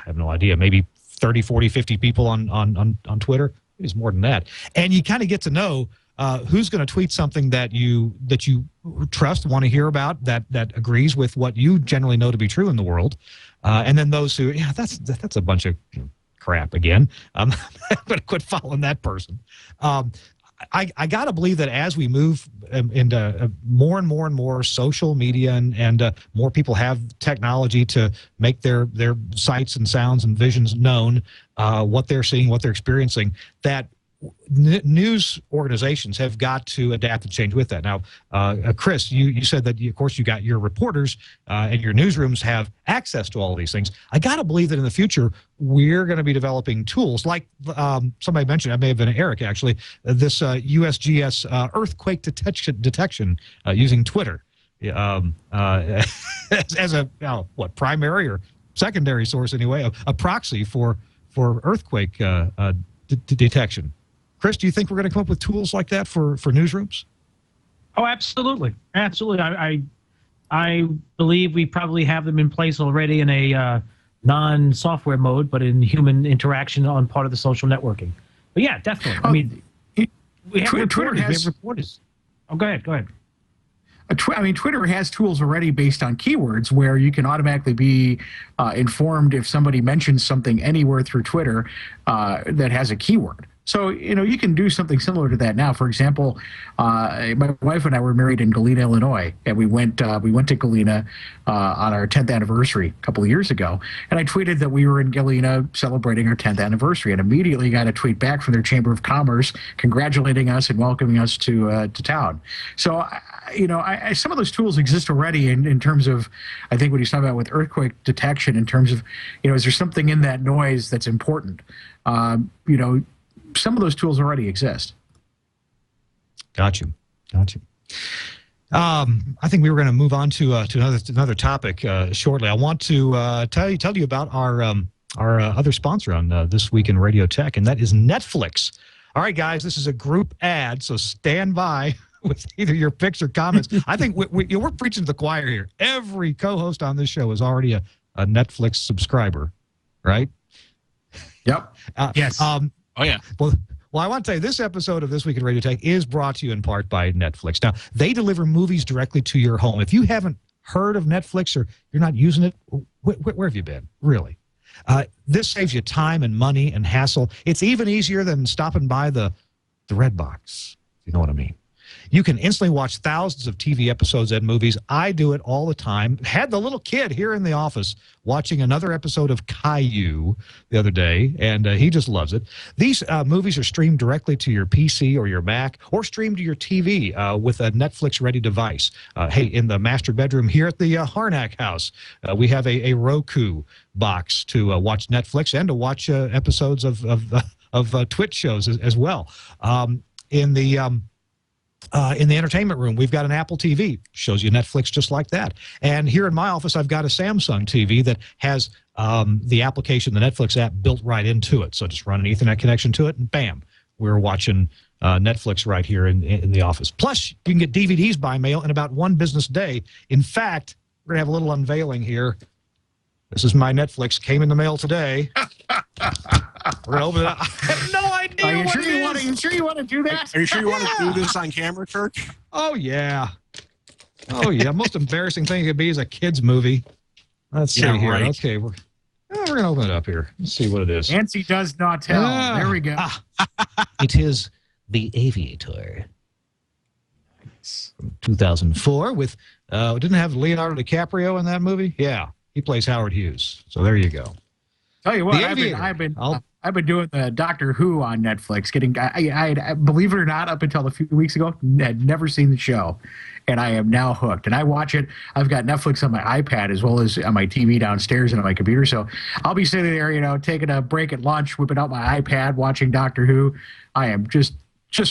have no idea, maybe 30, 40, 50 people on Twitter. It's more than that. And you kind of get to know who's going to tweet something that you trust, want to hear about, that agrees with what you generally know to be true in the world. And then those who, that's a bunch of crap again. I'm going to quit following that person. I got to believe that as we move into more and more social media and more people have technology to make their sights and sounds and visions known, what they're seeing, what they're experiencing, that news organizations have got to adapt and change with that. Now, Chris, you said that, of course, you got your reporters and your newsrooms have access to all of these things. I got to believe that in the future, we're going to be developing tools like somebody mentioned, it may have been Eric actually, this USGS earthquake detection using Twitter as a primary or secondary source anyway, a proxy for earthquake detection. Chris, do you think we're going to come up with tools like that for newsrooms? Oh, absolutely. Absolutely. I believe we probably have them in place already in a non-software mode, but in human interaction on part of the social networking. But yeah, definitely. I mean, we have reporters. Oh, go ahead. Twitter has tools already based on keywords where you can automatically be informed if somebody mentions something anywhere through Twitter that has a keyword. So, you can do something similar to that now. For example, my wife and I were married in Galena, Illinois, and we went to Galena on our 10th anniversary a couple of years ago. And I tweeted that we were in Galena celebrating our 10th anniversary, and immediately got a tweet back from their Chamber of Commerce congratulating us and welcoming us to town. So, some of those tools exist already in terms of, I think what he's talking about with earthquake detection, in terms of, is there something in that noise that's important? Some of those tools already exist. Got you. I think we were going to move on to another topic shortly. I want to tell you about our other sponsor on This Week in Radio Tech, and that is Netflix. All right, guys, this is a group ad, so stand by with either your picks or comments. I think we're preaching to the choir here. Every co-host on this show is already a Netflix subscriber, right? Yep. Yes. Oh, yeah. Well, I want to tell you, this episode of This Week in Radio Tech is brought to you in part by Netflix. Now, they deliver movies directly to your home. If you haven't heard of Netflix or you're not using it, where have you been, really? This saves you time and money and hassle. It's even easier than stopping by the Red Box, if you know what I mean. You can instantly watch thousands of TV episodes and movies. I do it all the time. Had the little kid here in the office watching another episode of Caillou the other day, and he just loves it. These movies are streamed directly to your PC or your Mac, or streamed to your TV with a Netflix-ready device. Hey, in the master bedroom here at the Harnack house, we have a Roku box to watch Netflix and to watch episodes of Twitch shows as well. In the entertainment room, we've got an Apple TV, shows you Netflix just like that. And here in my office, I've got a Samsung TV that has the application, the Netflix app, built right into it. So just run an Ethernet connection to it, and bam, we're watching Netflix right here in the office. Plus, you can get DVDs by mail in about one business day. In fact, we're going to have a little unveiling here. This is my Netflix, came in the mail today. We're going to open it up. I have no idea. Are you sure you want to do that? Are you sure you want to do this on camera, Kirk? Oh, yeah. Most embarrassing thing it could be is a kid's movie. Let's see here. Right. Okay, we're going to open it up here. Let's see what it is. Nancy does not tell. There we go. It is The Aviator. From 2004 with, didn't have Leonardo DiCaprio in that movie? Yeah, he plays Howard Hughes. So there you go. Tell you what, I've been I've been doing the Doctor Who on Netflix. I believe it or not, up until a few weeks ago, had never seen the show, and I am now hooked. And I watch it. I've got Netflix on my iPad as well as on my TV downstairs and on my computer. So I'll be sitting there, taking a break at lunch, whipping out my iPad, watching Doctor Who. I am just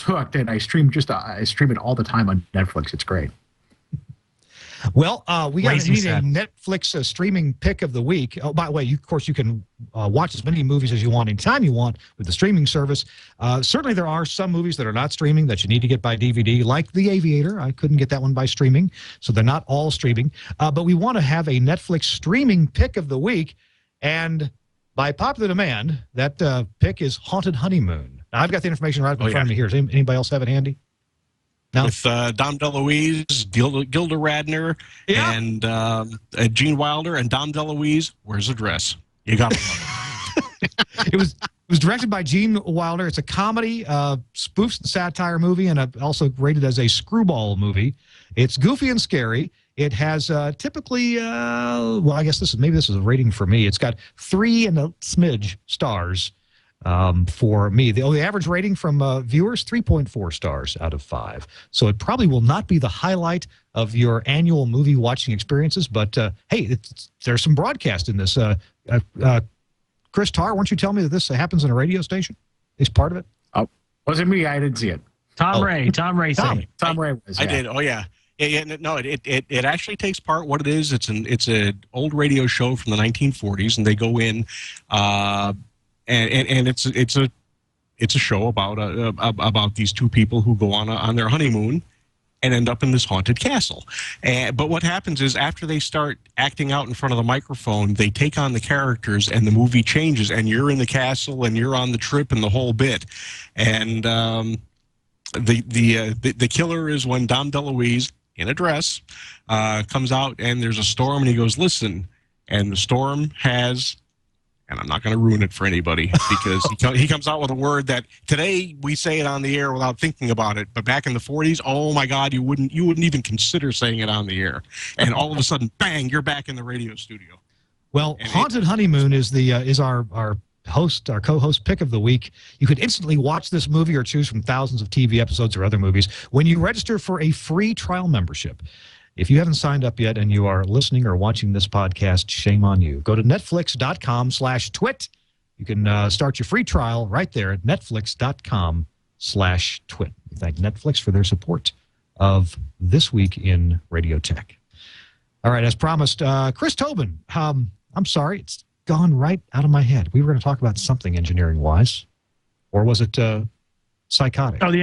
hooked, and I stream it all the time on Netflix. It's great. Well, we got Lazy need a set. Netflix streaming pick of the week. Oh, by the way, of course, you can watch as many movies as you want anytime you want with the streaming service. Certainly, there are some movies that are not streaming that you need to get by DVD, like The Aviator. I couldn't get that one by streaming, so they're not all streaming. But we want to have a Netflix streaming pick of the week, and by popular demand, that pick is Haunted Honeymoon. Now, I've got the information right in front of me here. Does anybody else have it handy? No? With Dom DeLuise, Gilda Radner, and Gene Wilder, and Dom DeLuise. Where's the dress? You got it. It was directed by Gene Wilder. It's a comedy, spoofs and satire movie, and also rated as a screwball movie. It's goofy and scary. It has typically, well, I guess maybe this is a rating for me. It's got 3 and a smidge stars. For me, the average rating from viewers, 3.4 stars out of 5. So it probably will not be the highlight of your annual movie watching experiences, but hey, there's some broadcast in this. Chris Tarr, won't you tell me that this happens in a radio station? Is part of it? Oh, wasn't me. I didn't see it. Tom Ray said it. Tom Ray was. I did. Oh yeah. No, it actually takes part. What it is, it's an old radio show from the 1940s, and they go in. And it's a show about these two people who go on their honeymoon and end up in this haunted castle. But what happens is after they start acting out in front of the microphone, they take on the characters and the movie changes, and you're in the castle and you're on the trip and the whole bit. And the killer is when Dom DeLuise, in a dress, comes out and there's a storm, and he goes, "Listen," and the storm has. And I'm not going to ruin it for anybody because he comes out with a word that today we say it on the air without thinking about it. But back in the 40s, oh my God, you wouldn't even consider saying it on the air. And all of a sudden, bang, you're back in the radio studio. Well, Haunted Honeymoon is our co-host pick of the week. You could instantly watch this movie or choose from thousands of TV episodes or other movies when you register for a free trial membership. If you haven't signed up yet and you are listening or watching this podcast, shame on you. Go to netflix.com/twit. You can start your free trial right there at netflix.com/twit. We thank Netflix for their support of This Week in Radio Tech. All right, as promised, Chris Tobin. I'm sorry, it's gone right out of my head. We were going to talk about something engineering-wise, or was it psychotic? Oh, the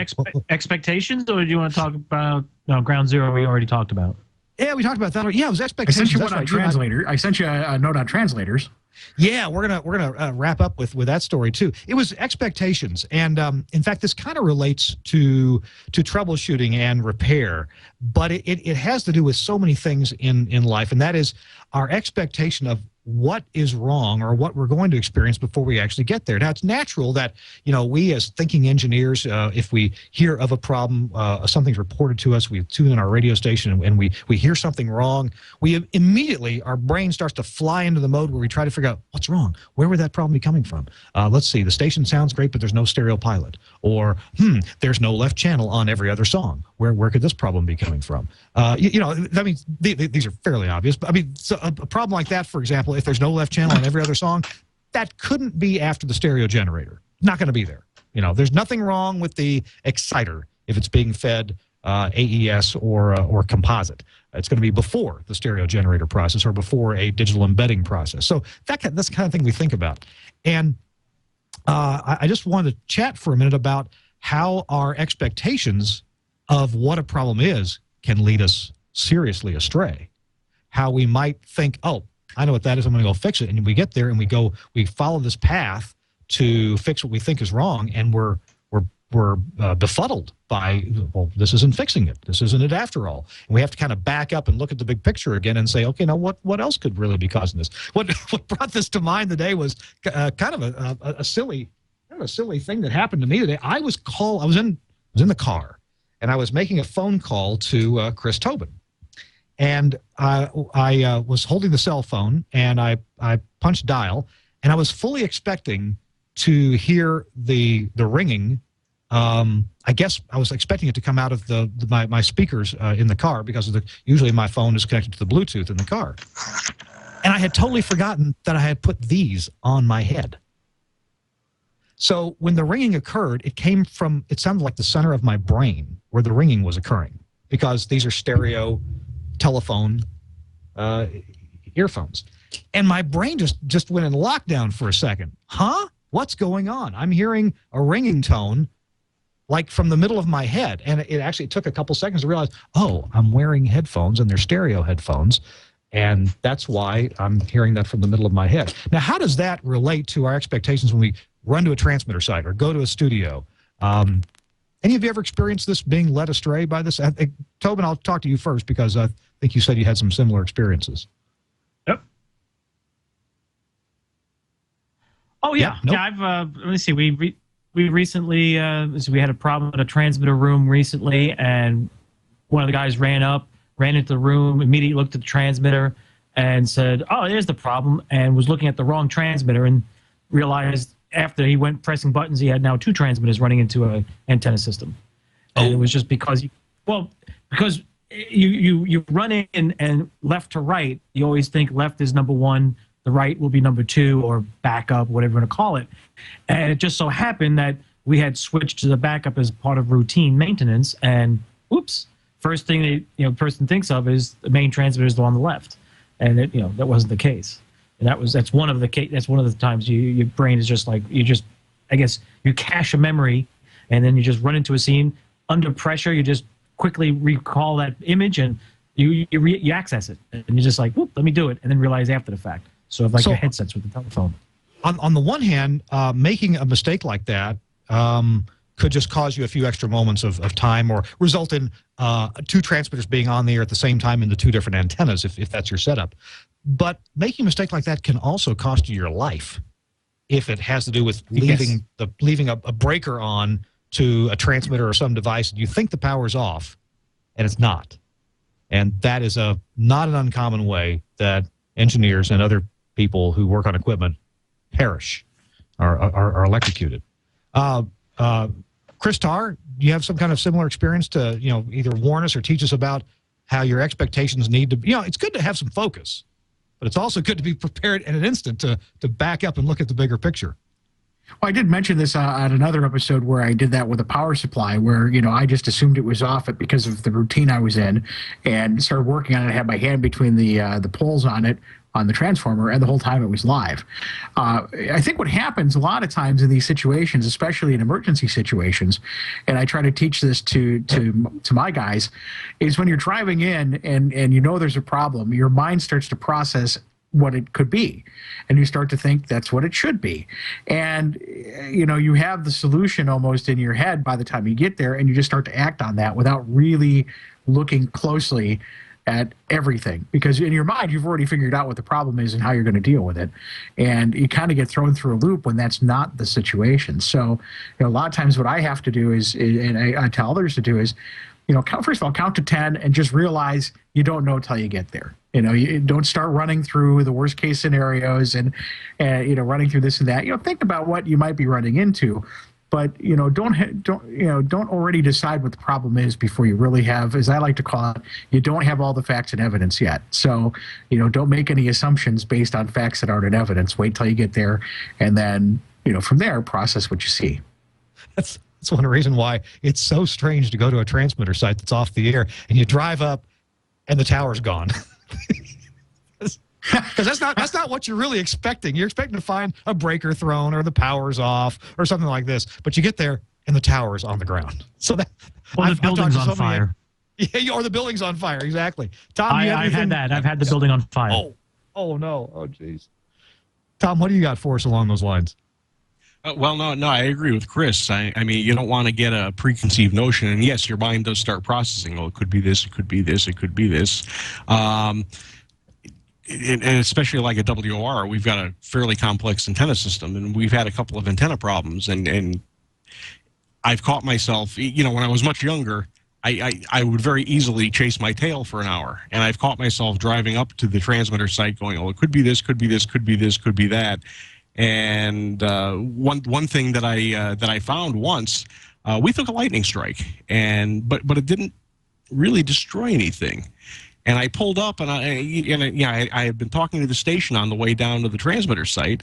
expectations, or do you want to talk about Ground Zero? We already talked about. Yeah, we talked about that. Yeah, it was I expectations. sent you one on translator. I sent you a note on translators. Yeah, we're gonna wrap up with that story too. It was expectations, and in fact, this kind of relates to troubleshooting and repair, but it has to do with so many things in life, and that is our expectation of what is wrong or what we're going to experience before we actually get there. Now, it's natural that, we as thinking engineers, if we hear of a problem, something's reported to us, we tune in our radio station and we hear something wrong, we immediately, our brain starts to fly into the mode where we try to figure out what's wrong. Where would that problem be coming from? Let's see, the station sounds great, but there's no stereo pilot. Or, there's no left channel on every other song. Where could this problem be coming from? These are fairly obvious, but so a problem like that, for example, if there's no left channel on every other song, that couldn't be after the stereo generator. Not going to be there. There's nothing wrong with the exciter if it's being fed AES or composite. It's going to be before the stereo generator process or before a digital embedding process. So that's the kind of thing we think about. And I just wanted to chat for a minute about how our expectations of what a problem is can lead us seriously astray. How we might think, oh, I know what that is, I'm going to go fix it. And we get there and we follow this path to fix what we think is wrong, and we're befuddled by, well, this isn't fixing it. This isn't it after all. And we have to kind of back up and look at the big picture again and say, okay, now what else could really be causing this? What brought this to mind today was kind of a silly thing that happened to me today. I was in the car, and I was making a phone call to Chris Tobin. And I was holding the cell phone, and I punched dial, and I was fully expecting to hear the ringing. I guess I was expecting it to come out of my speakers in the car because usually my phone is connected to the Bluetooth in the car. And I had totally forgotten that I had put these on my head. So when the ringing occurred, it sounded like the center of my brain where the ringing was occurring, because these are stereo telephone earphones. And my brain just went in lockdown for a second. Huh? What's going on? I'm hearing a ringing tone like from the middle of my head. And it actually took a couple seconds to realize, oh, I'm wearing headphones, and they're stereo headphones. And that's why I'm hearing that from the middle of my head. Now, how does that relate to our expectations when we run to a transmitter site or go to a studio? Any of you ever experienced this, being led astray by this? Tobin, I'll talk to you first, because I think you said you had some similar experiences. Yep. Oh, yeah. Nope. Yeah, I've, let me see, we recently, so we had a problem in a transmitter room recently, and one of the guys ran into the room, immediately looked at the transmitter and said, oh, there's the problem, and was looking at the wrong transmitter, and realized after he went pressing buttons, he had now 2 transmitters running into an antenna system. And it was just because you run in and left to right, you always think left is number 1, the right will be number 2, or backup, whatever you want to call it. And it just so happened that we had switched to the backup as part of routine maintenance, and oops, first thing the person thinks of is the main transmitter is the one on the left, and that wasn't the case. And that's one of the times your brain is just like, I guess you cache a memory, and then you just run into a scene under pressure. You just quickly recall that image, and you access it, and you're just like, whoop, let me do it, and then realize after the fact. So your headsets with the telephone. On the one hand, making a mistake like that could just cause you a few extra moments of time, or result in 2 transmitters being on the air at the same time in the 2 different antennas, if that's your setup. But making a mistake like that can also cost you your life if it has to do with leaving a breaker on to a transmitter or some device, and you think the power's off, and it's not. And that is not an uncommon way that engineers and other people who work on equipment perish, are electrocuted. Chris Tarr, do you have some kind of similar experience to either warn us or teach us about how your expectations need to be? It's good to have some focus, but it's also good to be prepared in an instant to back up and look at the bigger picture. Well, I did mention this on another episode where I did that with a power supply, where I just assumed it was off because of the routine I was in, and started working on it. I had my hand between the poles on it, on the transformer, and the whole time it was live. I think what happens a lot of times in these situations, especially in emergency situations, and I try to teach this to my guys, is when you're driving in and there's a problem, your mind starts to process what it could be, and you start to think that's what it should be, and you have the solution almost in your head by the time you get there, and you just start to act on that without really looking closely at everything, because in your mind you've already figured out what the problem is and how you're going to deal with it, and you kind of get thrown through a loop when that's not the situation. So a lot of times what I have to do is, and I tell others to do, is first of all, count to 10 and just realize you don't know till you get there. You don't start running through the worst case scenarios and running through this and that. Think about what you might be running into, but don't already decide what the problem is before you really have, as I like to call it, you don't have all the facts and evidence yet. So don't make any assumptions based on facts that aren't in evidence. Wait till you get there, and then from there process what you see. That's one reason why it's so strange to go to a transmitter site that's off the air and you drive up and the tower's gone. Because that's not what you're really expecting. You're expecting to find a breaker thrown or the power's off or something like this, but you get there and the tower's on the ground. So the building's on fire. Yeah, or the building's on fire. Exactly. Tom, I've had that. I've had the building on fire. Oh no. Oh jeez. Tom, what do you got for us along those lines? Well, no, I agree with Chris. I mean, you don't want to get a preconceived notion. And yes, your mind does start processing. Oh, it could be this, it could be this, it could be this. And especially like a WOR, we've got a fairly complex antenna system, and we've had a couple of antenna problems. And I've caught myself, when I was much younger, I would very easily chase my tail for an hour. And I've caught myself driving up to the transmitter site going, oh, it could be this, could be this, could be this, could be that. And one thing that I found once, we took a lightning strike, but it didn't really destroy anything. And I pulled up, and I had been talking to the station on the way down to the transmitter site,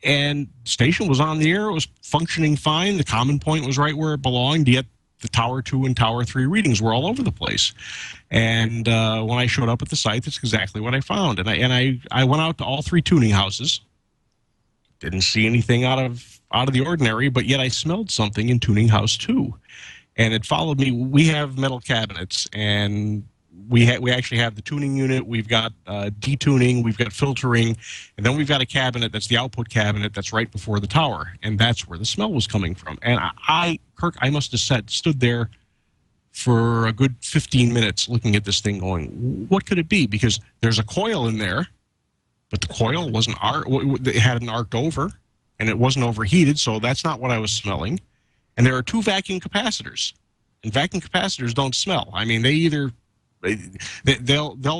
and the station was on the air. It was functioning fine. The common point was right where it belonged, yet the Tower 2 and Tower 3 readings were all over the place. And when I showed up at the site, that's exactly what I found. And I went out to all 3 tuning houses. Didn't see anything out of the ordinary, but yet I smelled something in tuning house 2. And it followed me. We have metal cabinets, and we actually have the tuning unit. We've got detuning. We've got filtering. And then we've got a cabinet that's the output cabinet that's right before the tower. And that's where the smell was coming from. And Kirk, I must have stood there for a good 15 minutes looking at this thing going, what could it be? Because there's a coil in there, but the coil wasn't it hadn't arced over, and it wasn't overheated, so that's not what I was smelling. And there are 2 vacuum capacitors, and vacuum capacitors don't smell. I mean, they'll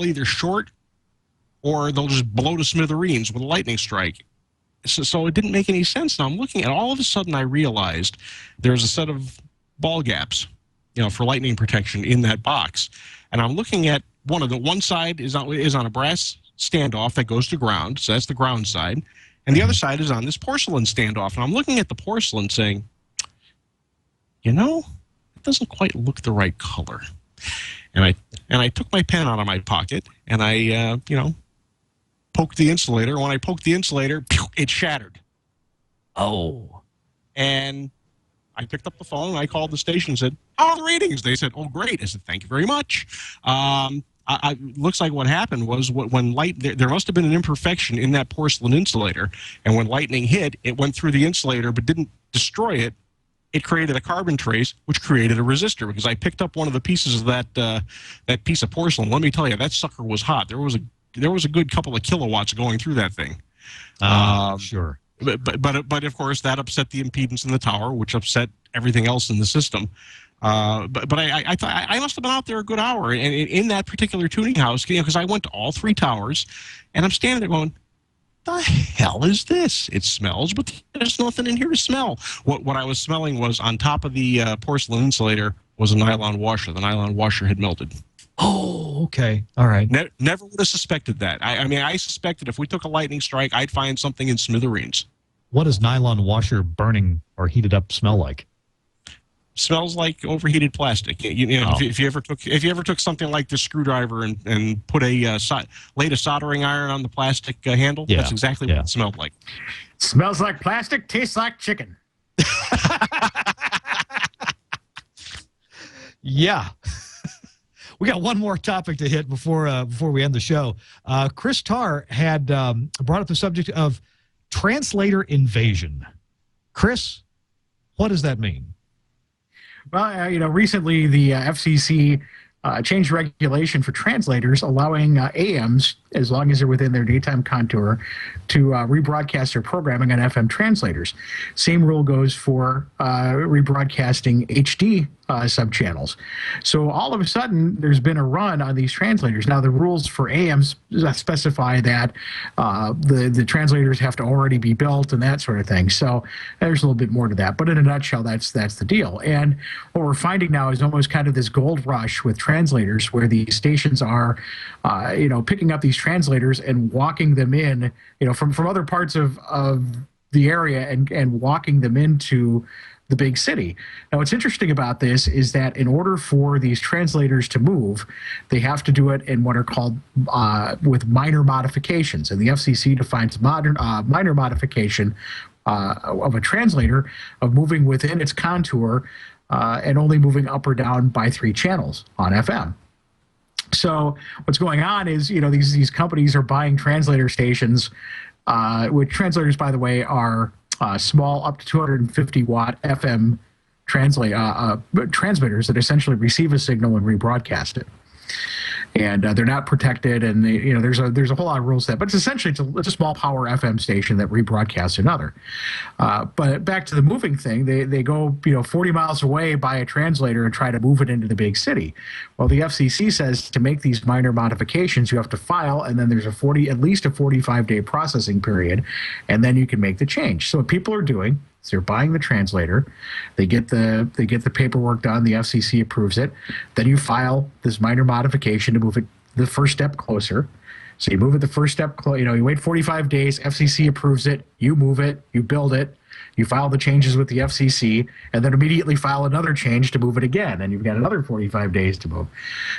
either short or they'll just blow to smithereens with a lightning strike. So it didn't make any sense. And I'm looking at, all of a sudden I realized there's a set of ball gaps, for lightning protection in that box. And I'm looking at one side is on a brass standoff that goes to ground, so that's the ground side, and the other side is on this porcelain standoff. And I'm looking at the porcelain saying, it doesn't quite look the right color. And I took my pen out of my pocket, and I poked the insulator. When I poked the insulator, it shattered. Oh. And I picked up the phone, and I called the station and said, how are the readings? They said, oh, great. I said, thank you very much. Looks like what happened was when there must have been an imperfection in that porcelain insulator, and when lightning hit, it went through the insulator but didn't destroy it. It created a carbon trace, which created a resistor, because I picked up one of the pieces of that piece of porcelain. Let me tell you, that sucker was hot. There was a good couple of kilowatts going through that thing. Sure. But of course that upset the impedance in the tower, which upset everything else in the system. But I thought I must have been out there a good hour, and in that particular tuning house, because I went to all 3 towers, and I'm standing there going, the hell is this? It smells, but there's nothing in here to smell. What I was smelling was, on top of the porcelain insulator was a nylon washer. The nylon washer had melted. Oh, okay. All right. Never would have suspected that. I suspected if we took a lightning strike, I'd find something in smithereens. What does nylon washer burning or heated up smell like? Smells like overheated plastic. If you ever took something like this screwdriver and put laid a soldering iron on the plastic handle, that's exactly what it smelled like. Smells like plastic, tastes like chicken. Yeah. We got one more topic to hit before we end the show. Chris Tarr had brought up the subject of translator invasion. Chris, what does that mean? Well, recently the FCC changed regulation for translators, allowing AMs, as long as they're within their daytime contour, to rebroadcast their programming on FM translators. Same rule goes for rebroadcasting HD subchannels. So all of a sudden, there's been a run on these translators. Now, the rules for AMs specify that the translators have to already be built and that sort of thing. So there's a little bit more to that. But in a nutshell, that's the deal. And what we're finding now is almost kind of this gold rush with translators, where the stations are, picking up these translators and walking them in, from other parts of the area and walking them into the big city. Now, what's interesting about this is that in order for these translators to move, they have to do it in what are called with minor modifications. And the FCC defines minor modification of a translator of moving within its contour and only moving up or down by 3 channels on FM. So what's going on is, these companies are buying translator stations, which translators, by the way, are small up to 250 watt FM transmitters that essentially receive a signal and rebroadcast it. and they're not protected, and there's a whole lot of rules to that. But it's essentially it's a small power FM station that rebroadcasts another. But back to the moving thing, they go 40 miles away, buy a translator, and try to move it into the big city. Well, the FCC says to make these minor modifications, you have to file, and then there's at least a 45-day processing period, and then you can make the change. So what people are doing is they're buying the translator, they get the paperwork done, the FCC approves it, then you file this minor modification to move it the first step closer. So you move it the first step, you wait 45 days, FCC approves it, you move it, you build it, you file the changes with the FCC, and then immediately file another change to move it again, and you've got another 45 days to move.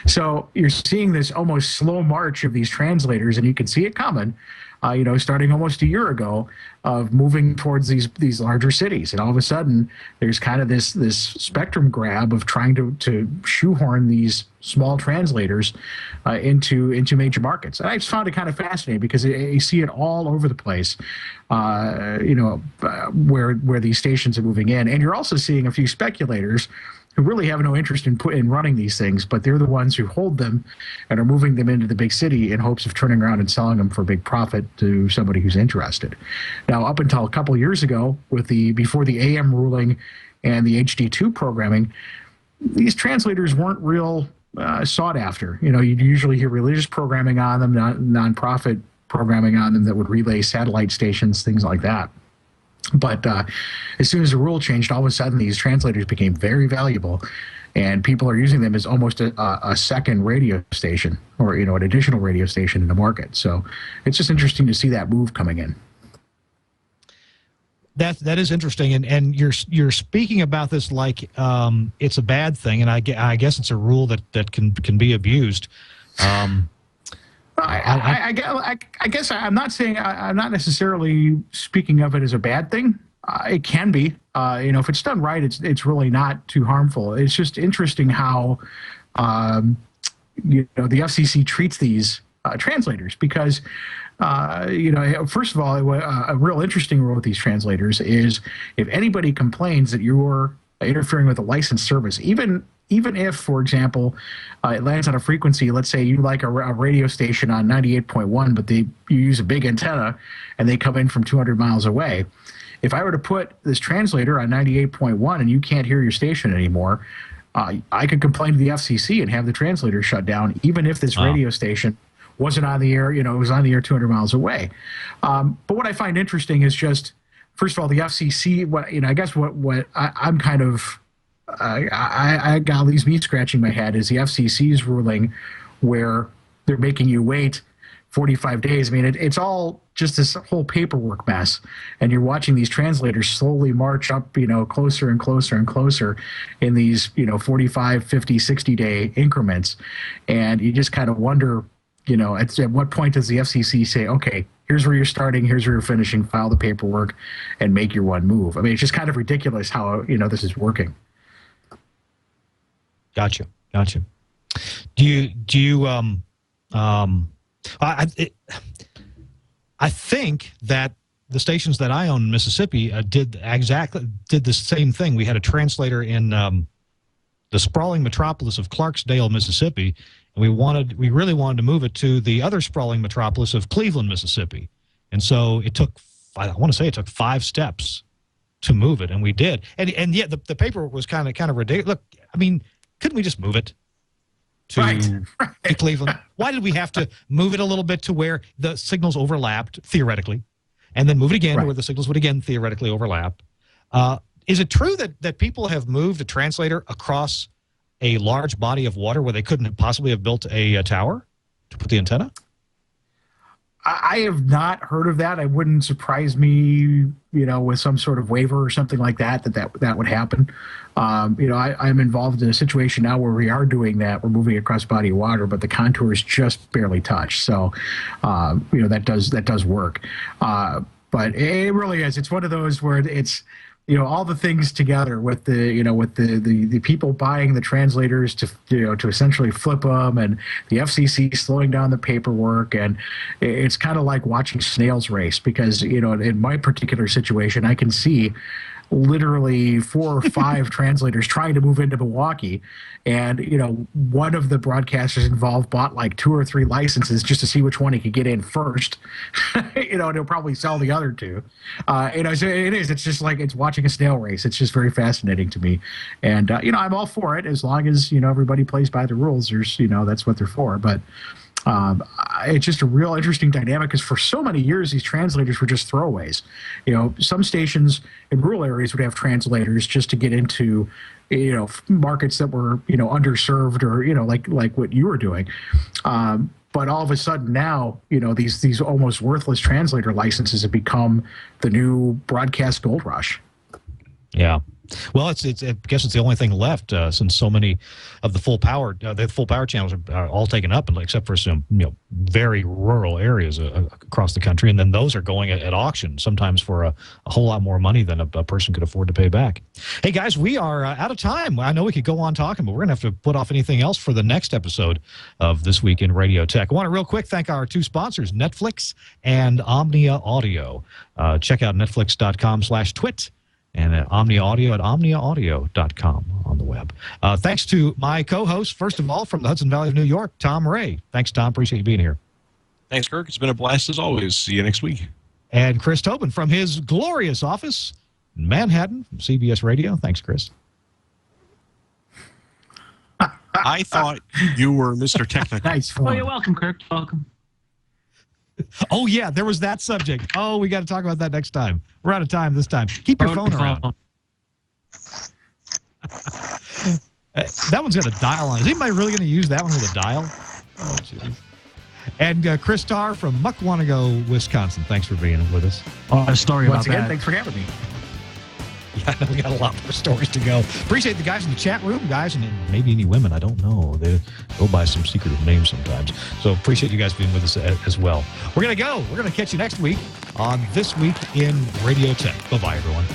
So you're seeing this almost slow march of these translators, and you can see it coming, starting almost a year ago, of moving towards these larger cities. And all of a sudden, there's kind of this spectrum grab of trying to shoehorn these small translators into major markets. And I just found it kind of fascinating because you see it all over the place, where these stations are moving in. And you're also seeing a few speculators who really have no interest in running these things, but they're the ones who hold them and are moving them into the big city in hopes of turning around and selling them for big profit to somebody who's interested. Now, up until a couple of years ago, before the AM ruling and the HD2 programming, these translators weren't real sought after. You'd usually hear religious programming on them, nonprofit programming on them that would relay satellite stations, things like that. But as soon as the rule changed, all of a sudden these translators became very valuable, and people are using them as almost a second radio station, or an additional radio station in the market. So it's just interesting to see that move coming in. That is interesting, and you're speaking about this like it's a bad thing, and I guess it's a rule that can be abused. I guess I'm not saying I'm not necessarily speaking of it as a bad thing. It can be, if it's done right, it's really not too harmful. It's just interesting how, the FCC treats these translators because, first of all, a real interesting rule with these translators is if anybody complains that you're interfering with a licensed service, even if, for example, it lands on a frequency, let's say you like a radio station on 98.1, but you use a big antenna and they come in from 200 miles away. If I were to put this translator on 98.1 and you can't hear your station anymore, I could complain to the FCC and have the translator shut down, even if this radio station wasn't on the air, it was on the air 200 miles away. But what I find interesting is just, first of all, the FCC, I guess what I'm kind of, I got leaves me scratching my head is the FCC's ruling where they're making you wait 45 days. I mean, it's all just this whole paperwork mess, and you're watching these translators slowly march up, closer and closer and closer in these, 45, 50, 60-day increments. And you just kind of wonder, at what point does the FCC say, okay, here's where you're starting, here's where you're finishing, file the paperwork, and make your one move. I mean, it's just kind of ridiculous how, this is working. Gotcha. Do you I think that the stations that I own in Mississippi did the same thing. We had a translator in the sprawling metropolis of Clarksdale, Mississippi, and we really wanted to move it to the other sprawling metropolis of Cleveland, Mississippi. And so it took 5 steps to move it, and we did. And yet the paperwork was kind of ridiculous. Look, I mean, couldn't we just move it to Cleveland? Why did we have to move it a little bit to where the signals overlapped, theoretically, and then move it again to where the signals would again theoretically overlap? Is it true that people have moved a translator across a large body of water where they couldn't possibly have built a tower to put the antenna? I have not heard of that. It wouldn't surprise me, with some sort of waiver or something like that would happen. I'm involved in a situation now where we are doing that. We're moving across a body of water, but the contours just barely touch. So, that does work. But it really is. It's one of those where it's, all the things together with the people buying the translators to essentially flip them, and the FCC slowing down the paperwork, and it's kind of like watching snails race because in my particular situation I can see literally 4 or 5 translators trying to move into Milwaukee, and one of the broadcasters involved bought like 2 or 3 licenses just to see which one he could get in first. And he'll probably sell the other 2. So it's just like it's watching a snail race. It's just very fascinating to me, and I'm all for it as long as everybody plays by the rules. There's that's what they're for, but. It's just a real interesting dynamic because for so many years these translators were just throwaways. Some stations in rural areas would have translators just to get into markets that were underserved or like what you were doing. But all of a sudden now, these almost worthless translator licenses have become the new broadcast gold rush. Yeah. Well, I guess it's the only thing left since so many of the full power channels are all taken up, except for some very rural areas across the country, and then those are going at auction, sometimes for a whole lot more money than a person could afford to pay back. Hey guys, we are out of time. I know we could go on talking, but we're gonna have to put off anything else for the next episode of This Week in Radio Tech. I want to real quick thank our 2 sponsors, Netflix and Omnia Audio. Check out netflix.com/twit. and Omnia Audio at omniaaudio.com on the web. Thanks to my co-host, first of all, from the Hudson Valley of New York, Tom Ray. Thanks, Tom. Appreciate you being here. Thanks, Kirk. It's been a blast as always. See you next week. And Chris Tobin from his glorious office in Manhattan from CBS Radio. Thanks, Chris. I thought you were Mr. Technical. Nice. Oh, you're welcome, Kirk. Welcome. Oh, yeah, there was that subject. Oh, we got to talk about that next time. We're out of time this time. Keep your phone around. That one's got a dial on it. Is anybody really going to use that one with a dial? Oh, geez. And Chris Tarr from Muckwannego, Wisconsin. Thanks for being with us. A story Once about again, that. thanks for having me. Yeah, I know we got a lot more stories to go. Appreciate the guys in the chat room, guys, and maybe any women. I don't know. They go by some secretive names sometimes. So appreciate you guys being with us as well. We're going to go. We're going to catch you next week on This Week in Radio Tech. Bye-bye, everyone.